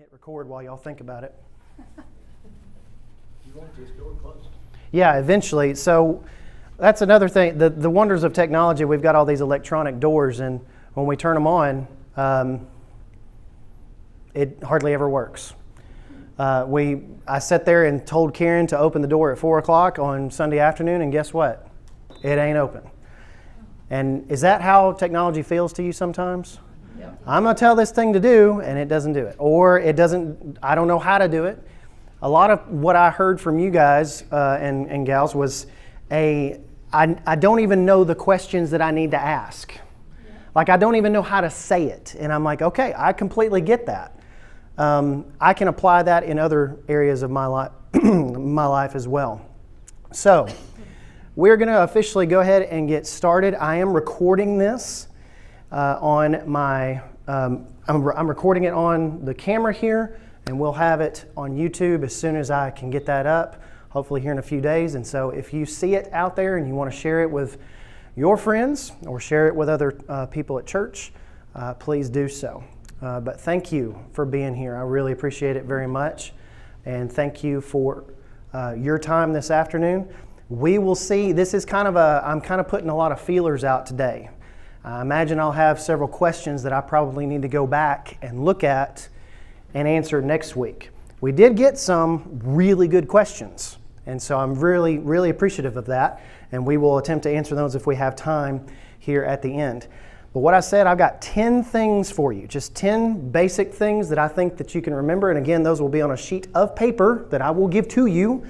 hit record while y'all think about it. You want this door closed? Yeah, eventually. So that's another thing. The wonders of technology, we've got all these electronic doors, and when we turn them on, it hardly ever works. I sat there and told Karen to open the door at 4 o'clock on Sunday afternoon, and guess what? It ain't open. And is that how technology feels to you sometimes? Yeah. I'm going to tell this thing to do, and it doesn't do it. Or it doesn't, I don't know how to do it. A lot of what I heard from you guys and gals was I don't even know the questions that I need to ask. Like, I don't even know how to say it. And I'm like, okay, I completely get that. I can apply that in other areas of my life, my life as well. So, we're going to officially go ahead and get started. I am recording this on my, I'm recording it on the camera here, and we'll have it on YouTube as soon as I can get that up, hopefully here in a few days. And so if you see it out there and you want to share it with your friends or share it with other people at church, please do so. But thank you for being here. I really appreciate it very much. And thank you for your time this afternoon. We will see, this is I'm kind of putting a lot of feelers out today. I imagine I'll have several questions that I probably need to go back and look at and answer next week. We did get some really good questions, and so I'm really, really appreciative of that, and we will attempt to answer those if we have time here at the end. But what I said, I've got 10 things for you, just 10 basic things that I think that you can remember, and again, those will be on a sheet of paper that I will give to you,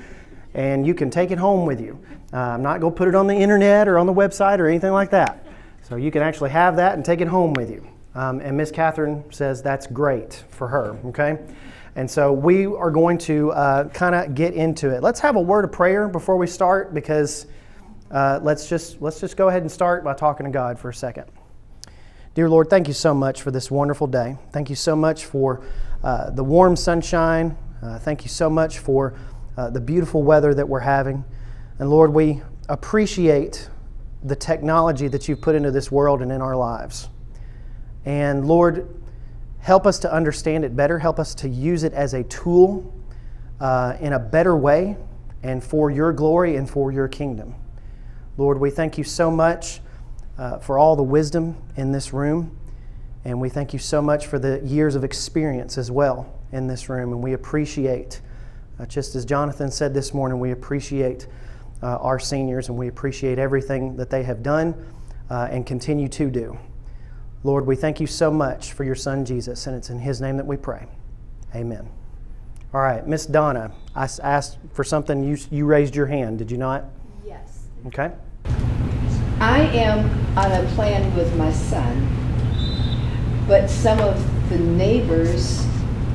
and you can take it home with you. I'm not going to put it on the internet or on the website or anything like that. So you can actually have that and take it home with you. And Miss Catherine says that's great for her, okay? And so we are going to kind of get into it. Let's have a word of prayer before we start, because let's just go ahead and start by talking to God for a second. Dear Lord, thank you so much for this wonderful day. Thank you so much for the warm sunshine. Thank you so much for the beautiful weather that we're having. And Lord, we appreciate the technology that you've put into this world and in our lives. And Lord, help us to understand it better. Help us to use it as a tool in a better way and for your glory and for your kingdom. Lord, we thank you so much for all the wisdom in this room. And we thank you so much for the years of experience as well in this room. And we appreciate, just as Jonathan said this morning, we appreciate our seniors, and we appreciate everything that they have done and continue to do. Lord, we thank you so much for your son, Jesus, and it's in his name that we pray. Amen. All right, Miss Donna, I asked for something. You raised your hand, did you not? Yes. Okay. I am on a plan with my son, but some of the neighbors,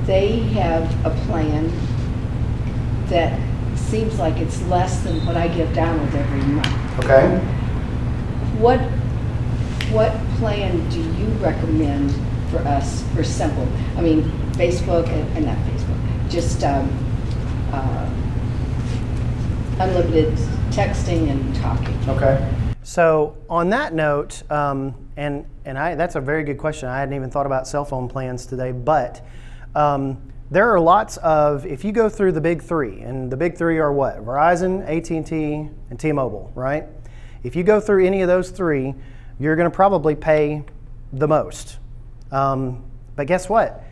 they have a plan that seems like it's less than what I get down with every month. Okay. What plan do you recommend for us for simple? I mean, Facebook and not Facebook, just unlimited texting and talking. Okay. So on that note, that's a very good question. I hadn't even thought about cell phone plans today, but there are lots of, if you go through the big three, and the big three are what? Verizon, AT&T, and T-Mobile, right? If you go through any of those three, you're going to probably pay the most. But guess what?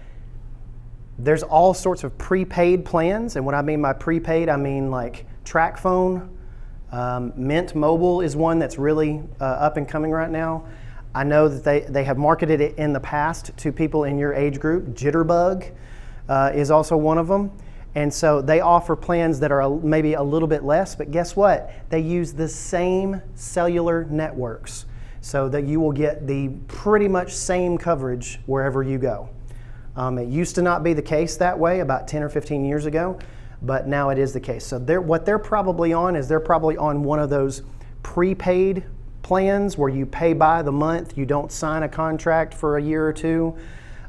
There's all sorts of prepaid plans, and what I mean by prepaid, I mean like TracFone. Mint Mobile is one that's really up and coming right now. I know that they have marketed it in the past to people in your age group. Jitterbug is also one of them. And so they offer plans that are maybe a little bit less, but guess what? They use the same cellular networks so that you will get the pretty much same coverage wherever you go. It used to not be the case that way about 10 or 15 years ago, but now it is the case. So what they're probably on is they're probably on one of those prepaid plans where you pay by the month, you don't sign a contract for a year or two.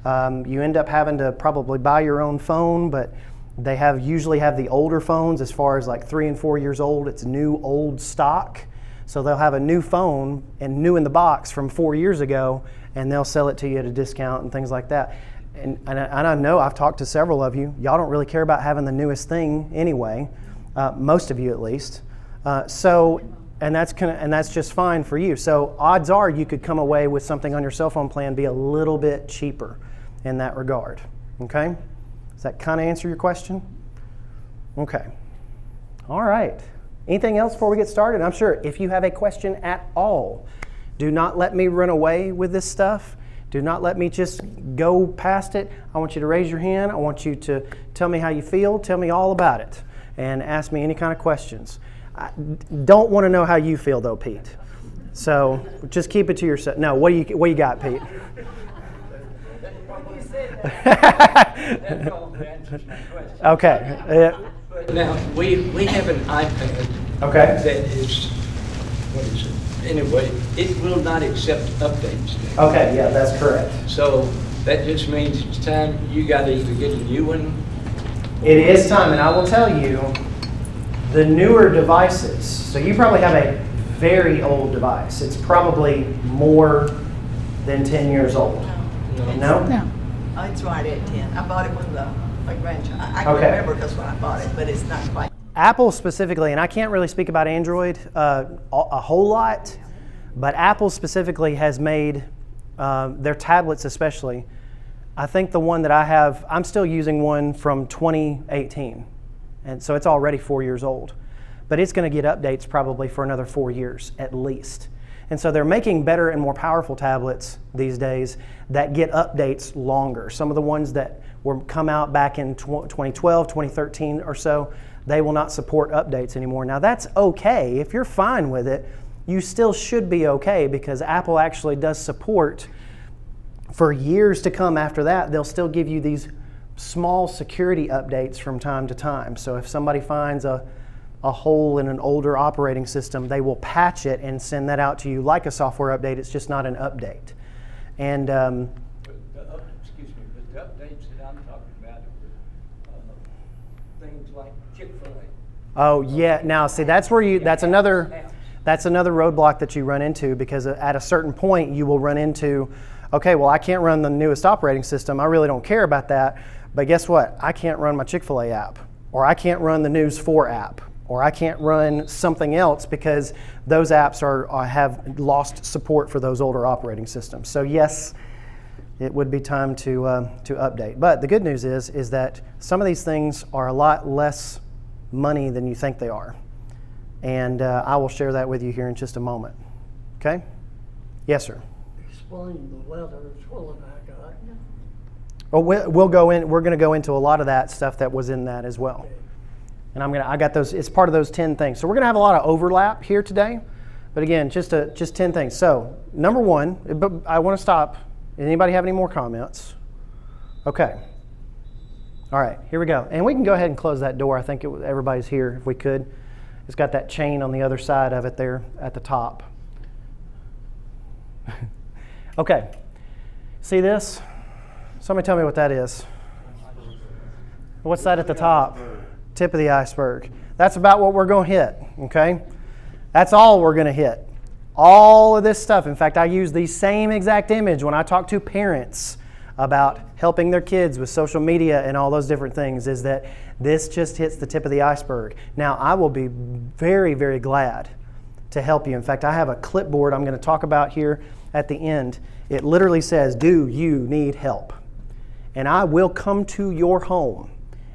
You end up having to probably buy your own phone, but they usually have the older phones as far as like 3 and 4 years old. It's new old stock. So they'll have a new phone and new in the box from 4 years ago, and they'll sell it to you at a discount and things like that. and I know I've talked to several of you. Y'all don't really care about having the newest thing anyway, most of you at least. And that's just fine for you. So odds are you could come away with something on your cell phone plan be a little bit cheaper in that regard. Okay? Does that kind of answer your question? Okay. All right. Anything else before we get started? I'm sure if you have a question at all, do not let me run away with this stuff. Do not let me just go past it. I want you to raise your hand. I want you to tell me how you feel. Tell me all about it and ask me any kind of questions. I don't want to know how you feel though, Pete. So just keep it to yourself. No, what do you got, Pete? That all answers my question. Okay. But now, we have an iPad. Okay. That is, what is it? Anyway, it will not accept updates now. Okay, yeah, that's correct. So that just means it's time you got to either get a new one. It is time, and I will tell you, the newer devices, so you probably have a very old device. It's probably more than 10 years old. No? No. Oh, it's right at 10. I bought it when my grandchild. I can Okay. remember because when I bought it, but it's not quite. Apple specifically, and I can't really speak about Android a whole lot, but Apple specifically has made their tablets especially. I think the one that I have, I'm still using one from 2018, and so it's already 4 years old. But it's going to get updates probably for another 4 years at least. And so they're making better and more powerful tablets these days that get updates longer. Some of the ones that were come out back in 2012, 2013 or so, they will not support updates anymore. Now that's okay. If you're fine with it, you still should be okay because Apple actually does support for years to come after that. They'll still give you these small security updates from time to time. So if somebody finds a hole in an older operating system, they will patch it and send that out to you like a software update. It's just not an update. And But the updates that I'm talking about are things like Chick-fil-A. oh yeah, now see that's where that's another roadblock that you run into because at a certain point you will run into, okay, well I can't run the newest operating system. I really don't care about that. But guess what? I can't run my Chick-fil-A app, or I can't run the News 4 app, or I can't run something else because those apps have lost support for those older operating systems. So yes, it would be time to update. But the good news is that some of these things are a lot less money than you think they are. And I will share that with you here in just a moment. Okay? Yes, sir. Explain the letters Will and I got. Well, we're going to go into a lot of that stuff that was in that as well. And I got those, it's part of those 10 things. So we're going to have a lot of overlap here today. But again, just 10 things. So number one, but I want to stop. Anybody have any more comments? Okay. All right, here we go. And we can go ahead and close that door. I think everybody's here if we could. It's got that chain on the other side of it there at the top. Okay. See this? Somebody tell me what that is. What's that at the top? Tip of the iceberg. That's about what we're going to hit, okay? That's all we're going to hit. All of this stuff. In fact, I use the same exact image when I talk to parents about helping their kids with social media and all those different things, is that this just hits the tip of the iceberg. Now, I will be very, very glad to help you. In fact, I have a clipboard I'm going to talk about here at the end. It literally says, "Do you need help?" And I will come to your home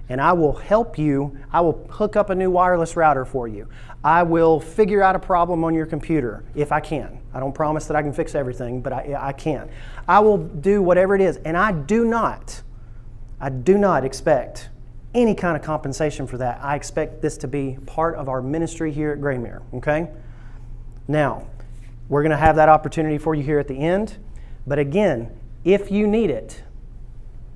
and I will help you. I will hook up a new wireless router for you. I will figure out a problem on your computer if I can. I don't promise that I can fix everything, but I can. I will do whatever it is. And I do not expect any kind of compensation for that. I expect this to be part of our ministry here at Graymere, okay? Now, we're going to have that opportunity for you here at the end. But again, if you need it,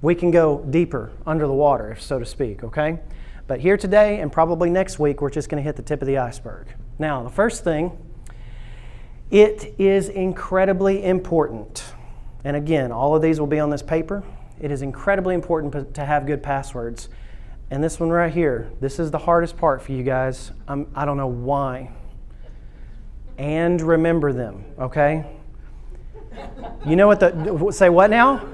we can go deeper under the water, so to speak, okay? But here today and probably next week, we're just going to hit the tip of the iceberg. Now, the first thing, it is incredibly important. And again, all of these will be on this paper. It is incredibly important to have good passwords. And this one right here, this is the hardest part for you guys. I don't know why. And remember them, okay? You know what say what now?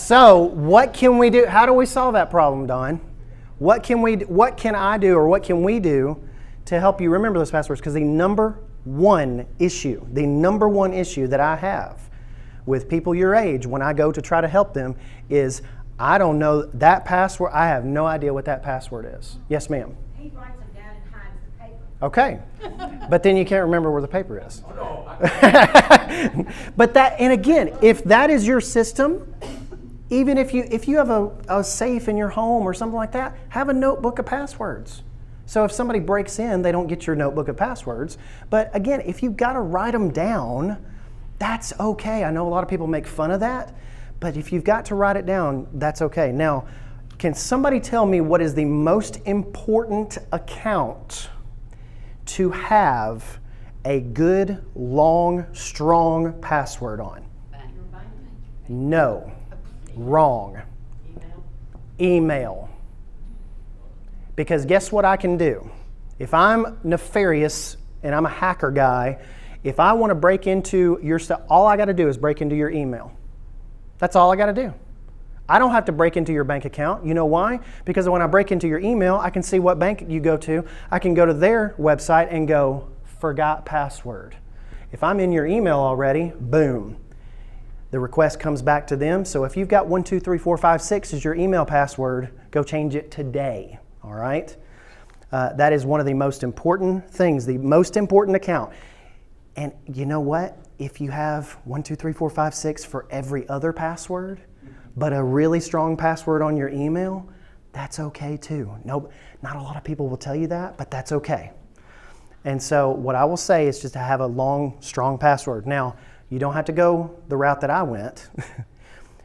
So what can we do? How do we solve that problem, Don? What can I do, or what can we do to help you remember those passwords? Because the number one issue that I have with people your age when I go to try to help them is I don't know that password. I have no idea what that password is. Yes, ma'am. He writes them down and hides the paper. Okay, but then you can't remember where the paper is. But that, and again, if that is your system, even if you have a safe in your home or something like that, have a notebook of passwords. So if somebody breaks in, they don't get your notebook of passwords. But again, if you've got to write them down, that's okay. I know a lot of people make fun of that, but if you've got to write it down, that's okay. Now, can somebody tell me what is the most important account to have a good, long, strong password on? No. Wrong. Email. Because guess what I can do? If I'm nefarious and I'm a hacker guy, if I want to break into your stuff, all I got to do is break into your email. That's all I got to do. I don't have to break into your bank account. You know why? Because when I break into your email, I can see what bank you go to. I can go to their website and go, forgot password. If I'm in your email already, boom. The request comes back to them. So if you've got 123456 as your email password, go change it today. All right? That is one of the most important things, the most important account. And you know what? If you have 123456 for every other password, but a really strong password on your email, that's okay too. No, not a lot of people will tell you that, but that's okay. And so what I will say is just to have a long, strong password. Now, you don't have to go the route that I went.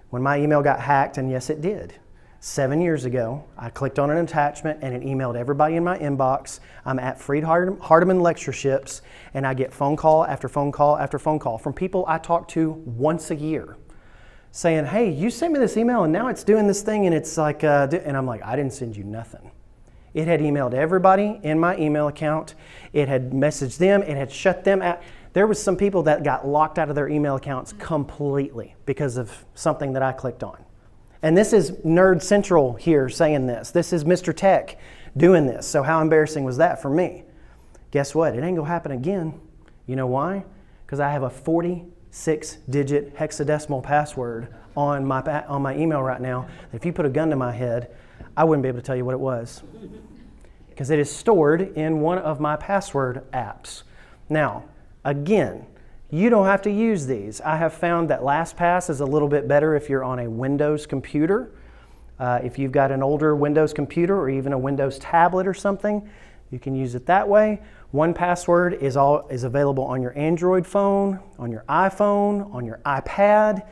When my email got hacked, and yes, it did. 7 years ago, I clicked on an attachment and it emailed everybody in my inbox. I'm at Freed Hardeman Lectureships, and I get phone call after phone call after phone call from people I talk to once a year saying, hey, you sent me this email and now it's doing this thing, and it's like, and I'm like, I didn't send you nothing. It had emailed everybody in my email account. It had messaged them. It had shut them out. There was some people that got locked out of their email accounts completely because of something that I clicked on. And this is Nerd Central here saying this. This is Mr. Tech doing this. So how embarrassing was that for me? Guess what? It ain't gonna happen again. You know why? Because I have a 46-digit hexadecimal password on my email right now. If you put a gun to my head, I wouldn't be able to tell you what it was. Because it is stored in one of my password apps. Now, again, you don't have to use these. I have found that LastPass is a little bit better if you're on a Windows computer. If you've got an older Windows computer or even a Windows tablet or something, you can use it that way. 1Password is available on your Android phone, on your iPhone, on your iPad.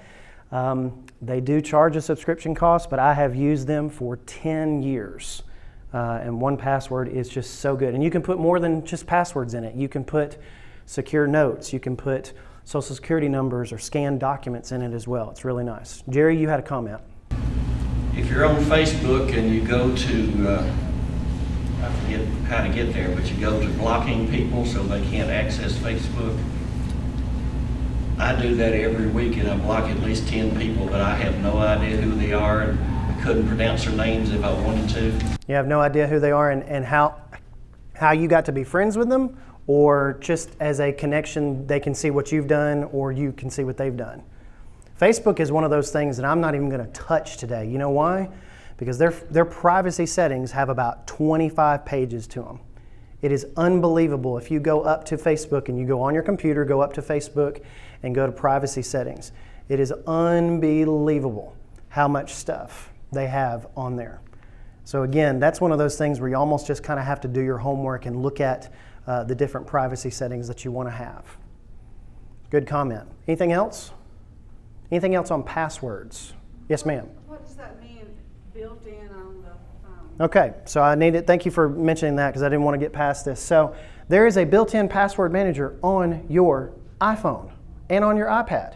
They do charge a subscription cost, but I have used them for 10 years. And 1Password is just so good. And you can put more than just passwords in it. You can put secure notes. You can put social security numbers or scanned documents in it as well. It's really nice. Jerry, you had a comment. If you're on Facebook and you go to, I forget how to get there, but you go to blocking people so they can't access Facebook. I do that every week, and I block at least 10 people that I have no idea who they are and couldn't pronounce their names if I wanted to. You have no idea who they are and how you got to be friends with them, or just as a connection, they can see what you've done or you can see what they've done. Facebook is one of those things that I'm not even going to touch today. You know why? Because their privacy settings have about 25 pages to them. It is unbelievable. If you go up to Facebook and you go on your computer, go up to Facebook and go to privacy settings, it is unbelievable how much stuff they have on there. So again, that's one of those things where you almost just kind of have to do your homework and look at the different privacy settings that you want to have. Good comment. Anything else? Anything else on passwords? Yes, ma'am. What does that mean, built in on the phone? Okay, so thank you for mentioning that because I didn't want to get past this. So there is a built-in password manager on your iPhone and on your iPad.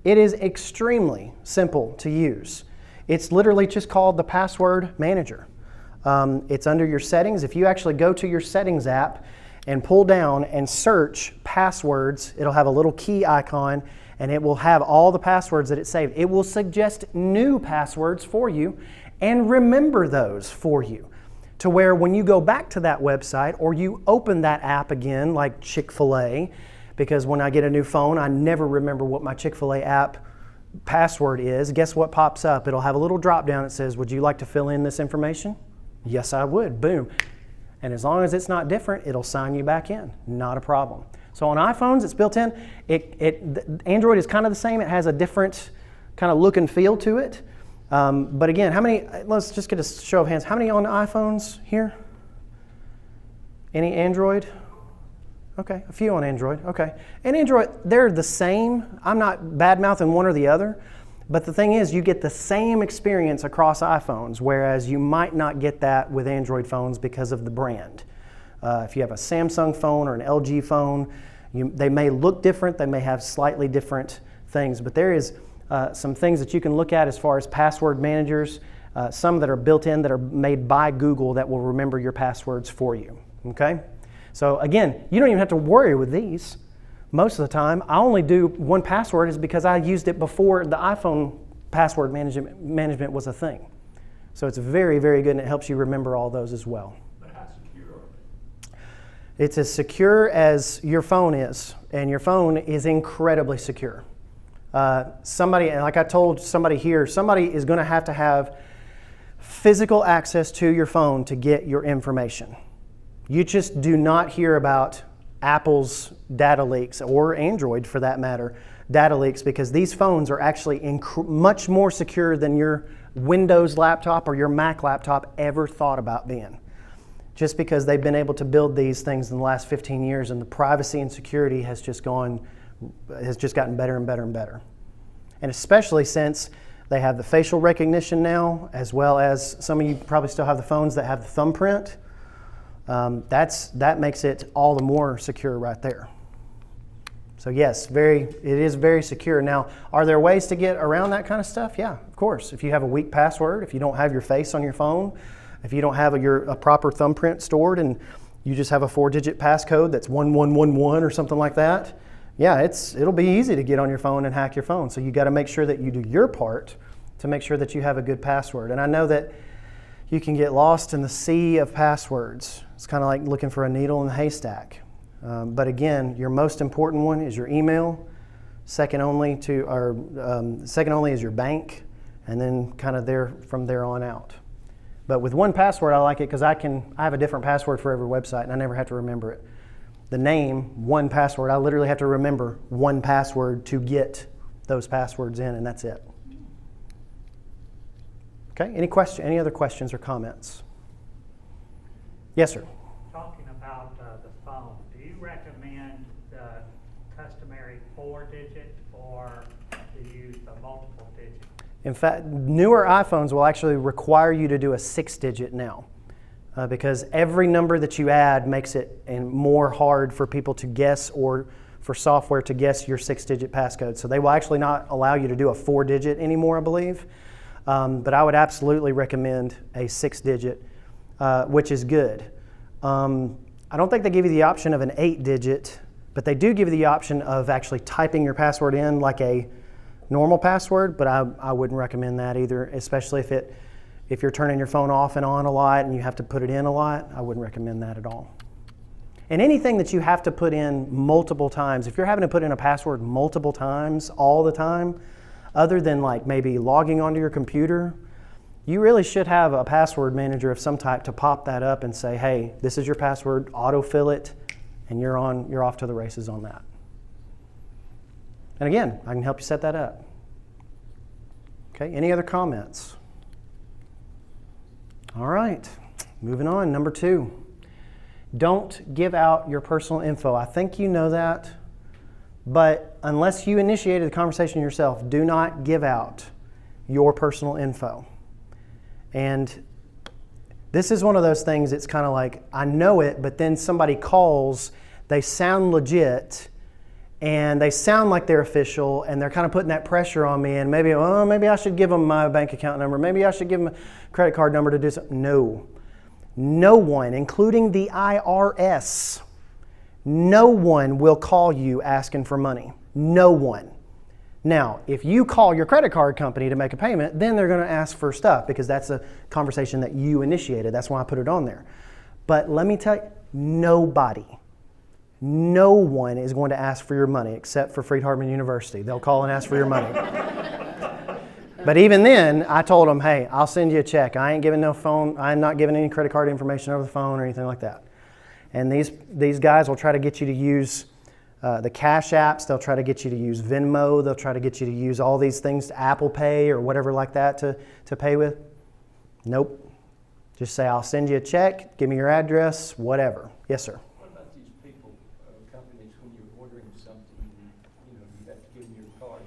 It is extremely simple to use. It's literally just called the Password Manager. It's under your settings. If you actually go to your settings app and pull down and search passwords, it'll have a little key icon, and it will have all the passwords that it saved. It will suggest new passwords for you and remember those for you, to where when you go back to that website or you open that app again, like Chick-fil-A, because when I get a new phone, I never remember what my Chick-fil-A app password is. Guess what pops up? It'll have a little drop down that says, would you like to fill in this information? Yes, I would. Boom. And as long as it's not different, it'll sign you back in. Not a problem. So on iPhones, it's built in. Android is kind of the same. It has a different kind of look and feel to it. But again, let's just get a show of hands. How many on iPhones here? Any Android? Okay, a few on Android. Okay. And Android, they're the same. I'm not bad-mouthing one or the other. But the thing is, you get the same experience across iPhones, whereas you might not get that with Android phones because of the brand. If you have a Samsung phone or an LG phone, they may look different. They may have slightly different things. But there is some things that you can look at as far as password managers, some that are built in that are made by Google that will remember your passwords for you. Okay? So again, you don't even have to worry with these. Most of the time, I only do 1Password is because I used it before the iPhone password management was a thing. So it's very, very good, and it helps you remember all those as well. But how secure are they? It's as secure as your phone is, and your phone is incredibly secure. Somebody, like I told somebody here, somebody is going to have physical access to your phone to get your information. You just do not hear about Apple's data leaks, or Android for that matter, data leaks, because these phones are actually much more secure than your Windows laptop or your Mac laptop ever thought about being. Just because they've been able to build these things in the last 15 years, and the privacy and security has just gotten better and better and better. And especially since they have the facial recognition now, as well as some of you probably still have the phones that have the thumbprint. That makes it all the more secure right there. So yes, it is very secure. Now, are there ways to get around that kind of stuff? Yeah, of course. If you have a weak password, if you don't have your face on your phone, if you don't have a proper thumbprint stored, and you just have a 4-digit passcode that's 1111 or something like that, yeah, it'll be easy to get on your phone and hack your phone. So you got to make sure that you do your part to make sure that you have a good password. And I know that you can get lost in the sea of passwords. It's kind of like looking for a needle in a haystack. But again, your most important one is your email. Second only is your bank, and then kind of from there on out. But with 1Password, I like it because I have a different password for every website, and I never have to remember it. The name 1Password, I literally have to remember 1Password to get those passwords in, and that's it. Okay, any other questions or comments? Yes, sir. Talking about the phone, do you recommend the customary 4-digit or to use the multiple digit? In fact, newer iPhones will actually require you to do a 6-digit now, because every number that you add makes it more hard for people to guess, or for software to guess your 6-digit passcode. So they will actually not allow you to do a 4-digit anymore, I believe. But I would absolutely recommend a 6-digit, which is good. I don't think they give you the option of an 8-digit, but they do give you the option of actually typing your password in like a normal password, but I wouldn't recommend that either, especially if you're turning your phone off and on a lot and you have to put it in a lot. I wouldn't recommend that at all. And anything that you have to put in multiple times, if you're having to put in a password multiple times all the time, other than like maybe logging onto your computer, you really should have a password manager of some type to pop that up and say, hey, this is your password, autofill it, and you're off to the races on that. And again, I can help you set that up. Okay, any other comments? All right, moving on, number 2. Don't give out your personal info. I think you know that. But unless you initiated the conversation yourself, do not give out your personal info. And this is one of those things, it's kind of like, I know it, but then somebody calls, they sound legit, and they sound like they're official, and they're kind of putting that pressure on me, and maybe I should give them my bank account number, maybe I should give them a credit card number to do something. No. No one, including the IRS, no one will call you asking for money. No one. Now, if you call your credit card company to make a payment, then they're going to ask for stuff because that's a conversation that you initiated. That's why I put it on there. But let me tell you, no one is going to ask for your money except for Freed-Hardeman University. They'll call and ask for your money. But even then, I told them, hey, I'll send you a check. I ain't giving no phone. I'm not giving any credit card information over the phone or anything like that. And these guys will try to get you to use the Cash apps. They'll try to get you to use Venmo. They'll try to get you to use all these things, Apple Pay or whatever like that to pay with. Nope. Just say, I'll send you a check. Give me your address, whatever. Yes, sir. What about these people, companies, when you're ordering something, you have to give them your card?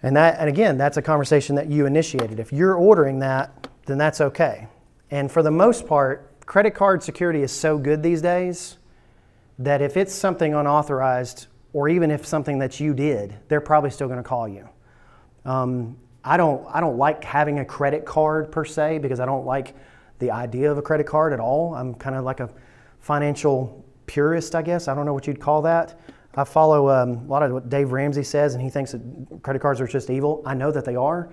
And again, that's a conversation that you initiated. If you're ordering that, then that's okay. And for the most part, credit card security is so good these days that if it's something unauthorized, or even if something that you did, they're probably still going to call you. I don't like having a credit card per se because I don't like the idea of a credit card at all. I'm kind of like a financial purist, I guess. I don't know what you'd call that. I follow a lot of what Dave Ramsey says, and he thinks that credit cards are just evil. I know that they are,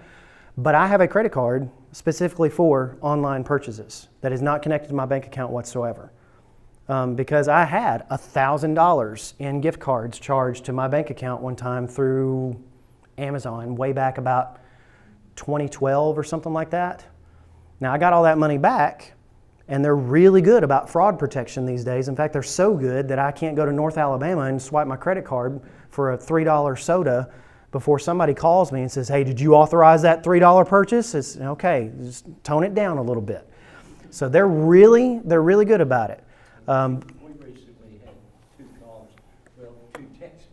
but I have a credit card specifically for online purchases that is not connected to my bank account whatsoever. Because I had $1,000 in gift cards charged to my bank account one time through Amazon way back about 2012 or something like that. Now I got all that money back, and they're really good about fraud protection these days. In fact, they're so good that I can't go to North Alabama and swipe my credit card for a $3 soda before somebody calls me and says, hey, did you authorize that $3 purchase? It's okay, just tone it down a little bit. So they're really good about it. We recently had two texts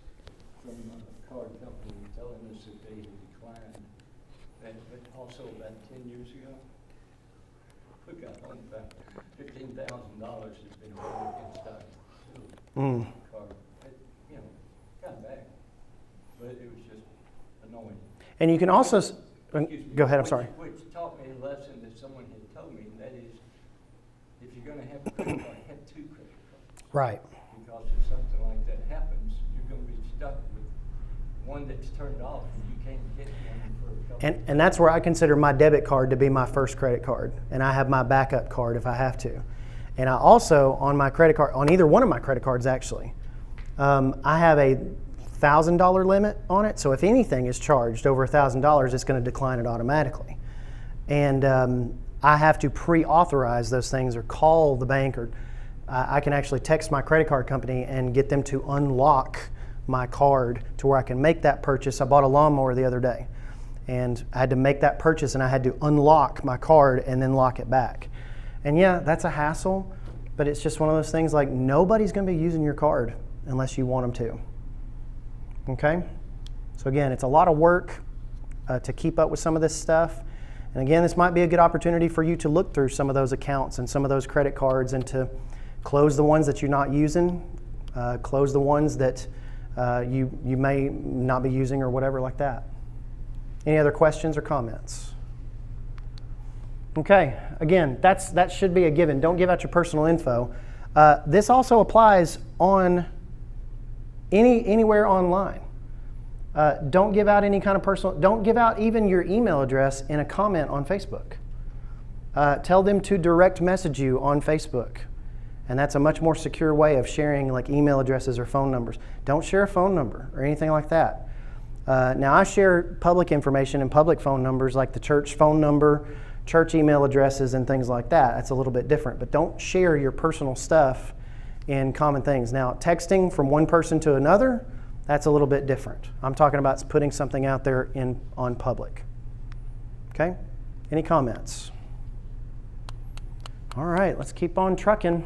from a card company telling us that they had declined, but also about 10 years ago, we got home about $15,000 has been awarded against our card. It, got back, but it was just annoying. And you can also, Excuse me, go ahead, I'm sorry. Which taught me a lesson that someone had told me, and that is, if you're going to have a credit card, have two credit cards. Right. Because if something like that happens, you're going to be stuck with one that's turned off, and you can't get one for a couple. And that's where I consider my debit card to be my first credit card. And I have my backup card if I have to. And I also, on my credit card, on either one of my credit cards actually, I have a $1,000 limit on it. So if anything is charged over $1,000, it's going to decline it automatically. And I have to pre-authorize those things or call the bank, or I can actually text my credit card company and get them to unlock my card to where I can make that purchase. I bought a lawnmower the other day, and I had to make that purchase, and I had to unlock my card and then lock it back. And yeah, that's a hassle, but it's just one of those things like nobody's going to be using your card unless you want them to. Okay? So again, it's a lot of work to keep up with some of this stuff. And again, this might be a good opportunity for you to look through some of those accounts and some of those credit cards and to close the ones that you're not using, close the ones that you may not be using or whatever like that. Any other questions or comments? Okay, again, that should be a given. Don't give out your personal info. This also applies on anywhere online. Don't give out any kind of personal, don't give out even your email address in a comment on Facebook. Tell them to direct message you on Facebook. And that's a much more secure way of sharing like email addresses or phone numbers. Don't share a phone number or anything like that. Now I share public information and public phone numbers like the church phone number, church email addresses and things like that. That's a little bit different, but don't share your personal stuff in common things. Now texting from one person to another, that's a little bit different. I'm talking about putting something out there on public. Okay? Any comments? All right, let's keep on trucking.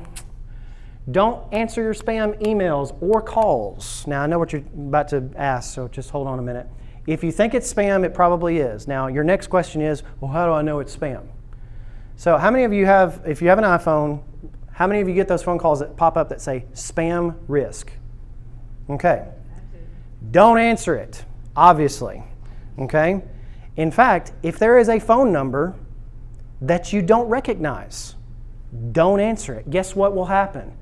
Don't answer your spam emails or calls. Now, I know what you're about to ask, so just hold on a minute. If you think it's spam, it probably is. Now, your next question is, well, how do I know it's spam? So how many of you have, if you have an iPhone, how many of you get those phone calls that pop up that say spam risk? Okay. Don't answer it, obviously. Okay? In fact, if there is a phone number that you don't recognize, don't answer it. Guess what will happen?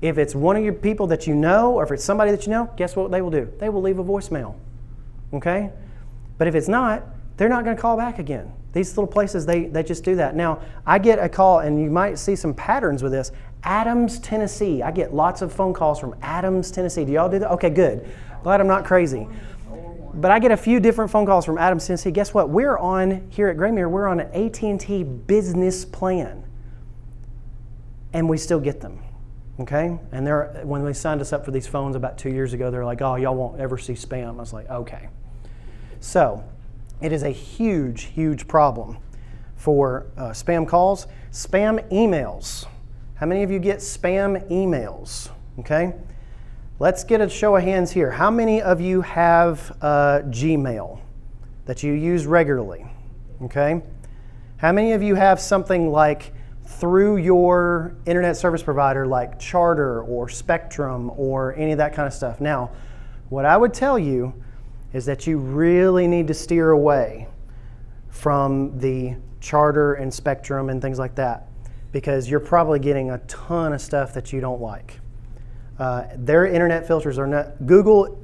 If it's one of your people that you know, or if it's somebody that you know, guess what they will do? They will leave a voicemail. Okay? But if it's not, they're not going to call back again. These little places, they just do that. Now, I get a call, and you might see some patterns with this. Adams, Tennessee. I get lots of phone calls from Adams, Tennessee. Do y'all do that? Okay, good. Glad I'm not crazy. But I get a few different phone calls from Adams, Tennessee. Guess what? We're on, here at Graymere, we're on an AT&T business plan. And we still get them. Okay? And when they signed us up for these phones about 2 years ago, they're like, oh, y'all won't ever see spam. I was like, okay. So, it is a huge, huge problem for spam calls. Spam emails. How many of you get spam emails? Okay? Let's get a show of hands here. How many of you have Gmail that you use regularly? Okay? How many of you have something like through your internet service provider like Charter or Spectrum or any of that kind of stuff? Now, what I would tell you is that you really need to steer away from the Charter and Spectrum and things like that, because you're probably getting a ton of stuff that you don't like. Their internet filters are not, Google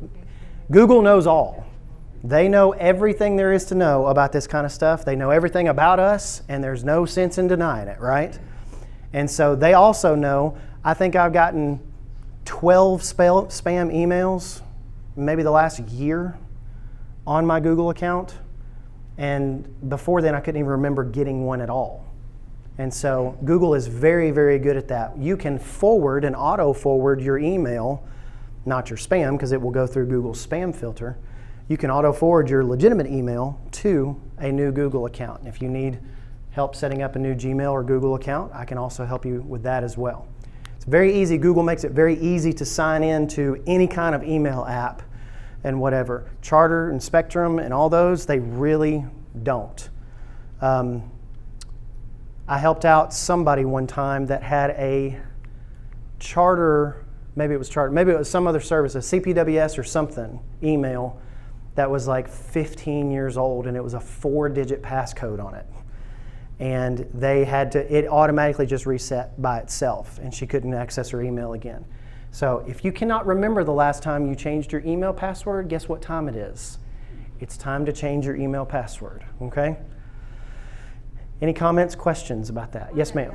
knows all. They know everything there is to know about this kind of stuff. They know everything about us, and there's no sense in denying it, right? And so they also know, I think I've gotten 12 spam emails maybe the last year on my Google account, and before then I couldn't even remember getting one at all. And so Google is very, very good at that. You can forward and auto-forward your email, not your spam, because it will go through Google's spam filter. You can auto-forward your legitimate email to a new Google account. And if you need help setting up a new Gmail or Google account, I can also help you with that as well. It's very easy. Google makes it very easy to sign in to any kind of email app and whatever. Charter and Spectrum and all those, they really don't. I helped out somebody one time that had a Charter, maybe it was Charter, maybe it was some other service, a CPWS or something, email that was like 15 years old, and it was a 4-digit passcode on it. And it automatically just reset by itself, and she couldn't access her email again. So if you cannot remember the last time you changed your email password, guess what time it is? It's time to change your email password, okay? Any comments, questions about that? Yes, ma'am.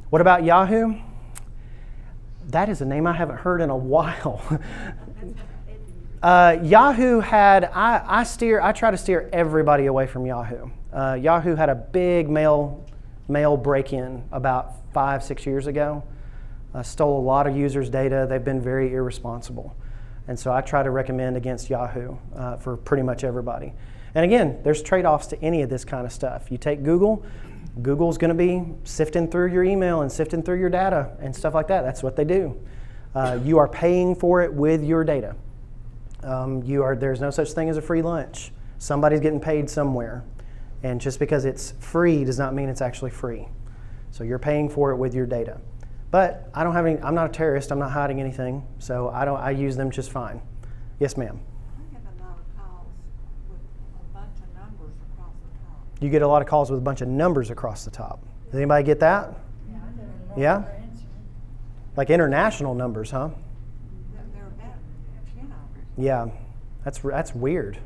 What about Yahoo? That is a name I haven't heard in a while. Yahoo had, I try to steer everybody away from Yahoo. Yahoo had a big mail break-in about 5-6 years ago. Stole a lot of users' data. They've been very irresponsible. And so I try to recommend against Yahoo for pretty much everybody. And again, there's trade-offs to any of this kind of stuff. You take Google, Google's going to be sifting through your email and sifting through your data and stuff like that. That's what they do. You are paying for it with your data. There's no such thing as a free lunch. Somebody's getting paid somewhere. And just because it's free does not mean it's actually free. So you're paying for it with your data. But I'm not a terrorist, I'm not hiding anything, so I use them just fine. Yes, ma'am. I get a lot of calls with a bunch of numbers across the top. You get a lot of calls with a bunch of numbers across the top. Does anybody get that? Yeah, I do. Yeah? Like international numbers, huh? They're about, Yeah, that's weird.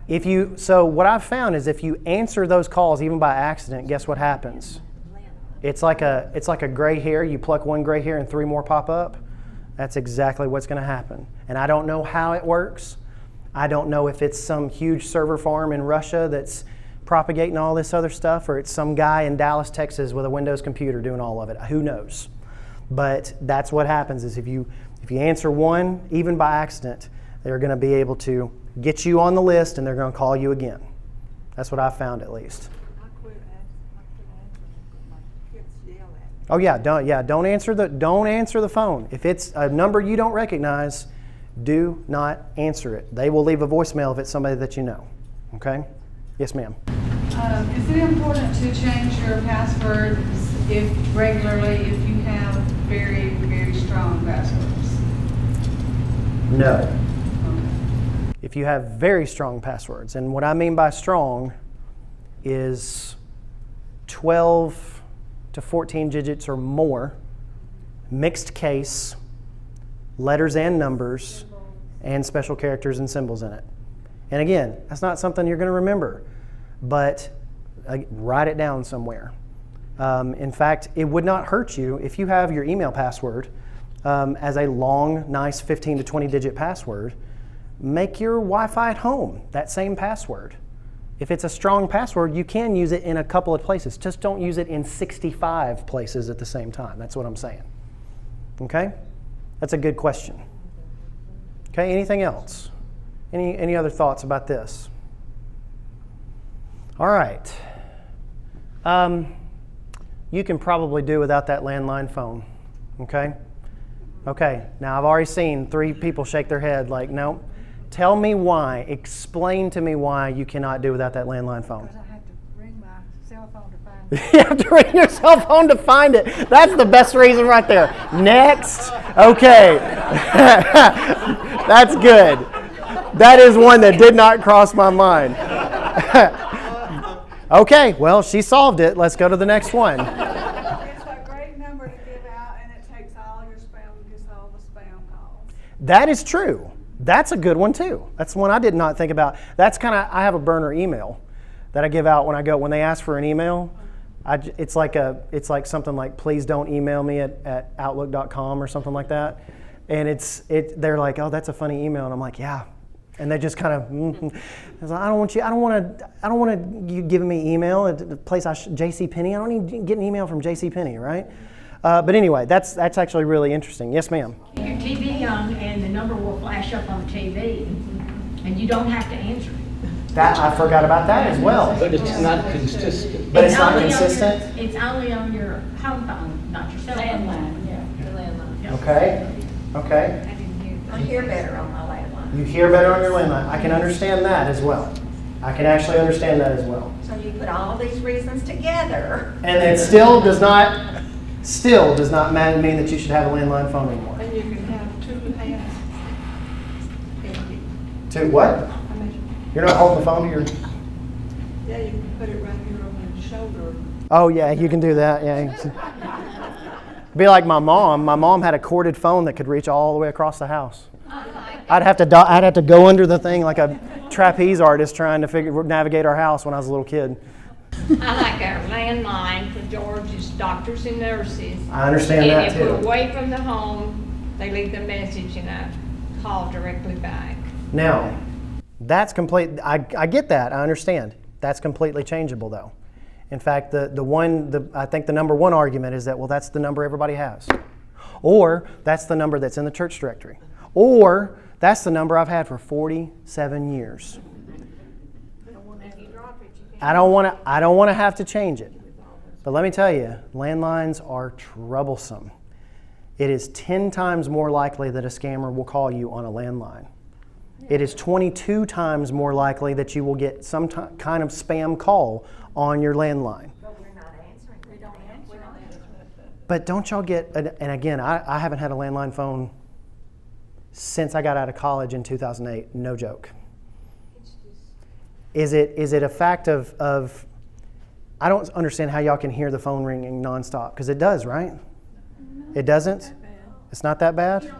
yeah. So what I've found is if you answer those calls even by accident, guess what happens? It's like a gray hair. You pluck one gray hair and 3 more pop up. That's exactly what's going to happen. And I don't know how it works. I don't know if it's some huge server farm in Russia that's propagating all this other stuff, or it's some guy in Dallas, Texas with a Windows computer doing all of it. Who knows? But that's what happens is if you answer one, even by accident, they're going to be able to get you on the list and they're going to call you again. That's what I've found at least. I quit answering because my kids yell at me. Oh yeah, don't answer the phone. If it's a number you don't recognize, do not answer it. They will leave a voicemail if it's somebody that you know. Okay? Yes, ma'am. Is it important to change your passwords regularly if you have very, very strong passwords? No. Okay. If you have very strong passwords, and what I mean by strong is 12 to 14 digits or more, mixed case, letters and numbers, and special characters and symbols in it. And again, that's not something you're going to remember, but write it down somewhere. In fact, it would not hurt you if you have your email password as a long, nice 15 to 20 digit password. Make your Wi-Fi at home that same password. If it's a strong password, you can use it in a couple of places. Just don't use it in 65 places at the same time. That's what I'm saying. Okay? That's a good question. Okay, anything else? Any other thoughts about this? All right. You can probably do without that landline phone. Okay? Okay, now I've already seen 3 people shake their head like, no. Tell me why. Explain to me why you cannot do without that landline phone. Because I have to ring my cell phone to find it. You have to ring your cell phone to find it. That's the best reason right there. Next. Okay. That's good. That is one that did not cross my mind. Okay, well, she solved it. Let's go to the next one. It's a great number to give out, and it takes all your spam, gets all the spam calls. That is true. That's a good one too. That's one I did not think about. That's kind of, I have a burner email that I give out when they ask for an email. It's like something like, please don't email me at outlook.com or something like that. And they're like, oh, that's a funny email. And I'm like, yeah. And they just kind of, I don't want you giving me email at the place JCPenney. I don't need to get an email from JCPenney, right? But anyway, that's actually really interesting. Yes, ma'am. Your TV on and the number will flash up on TV, and you don't have to answer it. That I forgot about that as well. But it's not consistent. But it's not consistent? It's only on your home phone, not your cell phone. Landline, yeah, the landline. Yeah. Okay. I hear better on my landline. You hear better on your landline. I can understand that as well. I can actually understand that as well. So you put all these reasons together. And it still does not mean that you should have a landline phone anymore. And you can have 2 hands. To what? You're not holding the phone to your... Yeah, you can put it right here on your shoulder. Oh yeah, you can do that. Yeah. Be like my mom. My mom had a corded phone that could reach all the way across the house. I'd have to go under the thing like a trapeze artist trying to navigate our house when I was a little kid. I like our landline for George's doctors and nurses. I understand that And if too. we're away from the home, they leave the message and I call directly back. Now, that's complete. I get that. I understand. That's completely changeable though. In fact, I think the number one argument is that, well, that's the number everybody has. Or that's the number that's in the church directory. Or that's the number I've had for 47 years. I don't want to have to change it. But let me tell you, landlines are troublesome. It is 10 times more likely that a scammer will call you on a landline. It is 22 times more likely that you will get some kind of spam call on your landline. But we're not answering. We don't answer. But don't y'all get, and again, I haven't had a landline phone since I got out of college in 2008, no joke. Is it a fact of I don't understand how y'all can hear the phone ringing nonstop, because it does, right? It doesn't? It's not that bad?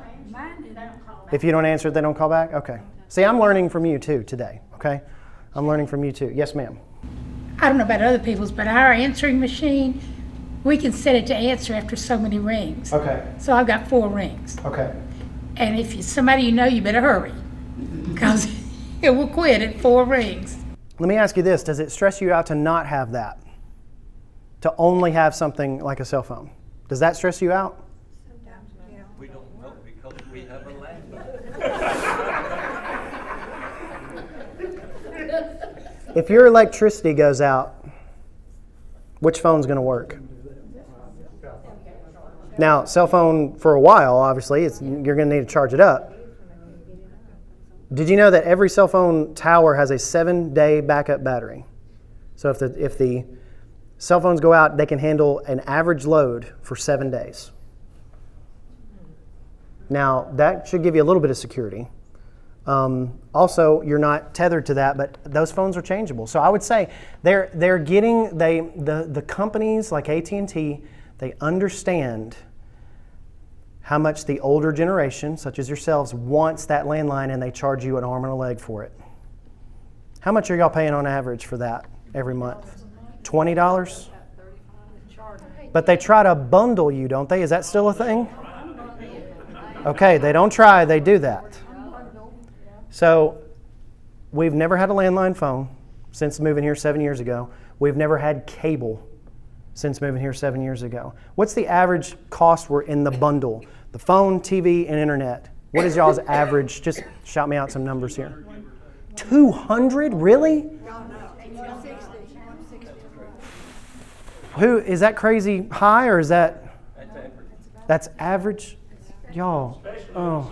If you don't answer it, they don't call back? Okay. See, I'm learning from you too today, okay? I'm learning from you too. Yes, ma'am. I don't know about other people's, but our answering machine, we can set it to answer after so many rings. Okay. So I've got 4 rings. Okay. And if it's somebody you know, you better hurry, because it will quit at 4 rings. Let me ask you this. Does it stress you out to not have that? To only have something like a cell phone? Does that stress you out? Sometimes, yeah. We don't know because we have a landline. If your electricity goes out, which phone's going to work? Now, cell phone for a while, obviously, you're going to need to charge it up. Did you know that every cell phone tower has a 7-day backup battery? So if the cell phones go out, they can handle an average load for 7 days. Now, that should give you a little bit of security. Also, you're not tethered to that, but those phones are changeable. So I would say the companies like AT&T, they understand how much the older generation, such as yourselves, wants that landline, and they charge you an arm and a leg for it. How much are y'all paying on average for that every month? $20? But they try to bundle you, don't they? Is that still a thing? Okay, they don't try, they do that. So we've never had a landline phone since moving here 7 years ago. We've never had cable since moving here 7 years ago. What's the average cost we're in the bundle? The phone, TV, and internet. What is y'all's average? Just shout me out some numbers here. 200? Really? Who is that crazy high, or is that? That's average. Y'all. Oh.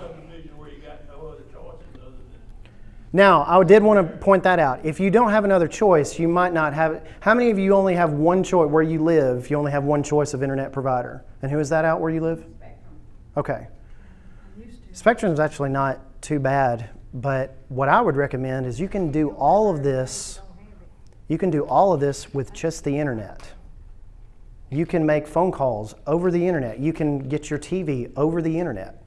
Now, I did want to point that out. If you don't have another choice, you might not have it. How many of you only have one choice where you live? You only have one choice of internet provider. And who is that out where you live? Okay. Spectrum is actually not too bad, but what I would recommend is you can do all of this. You can do all of this with just the internet. You can make phone calls over the internet. You can get your TV over the internet.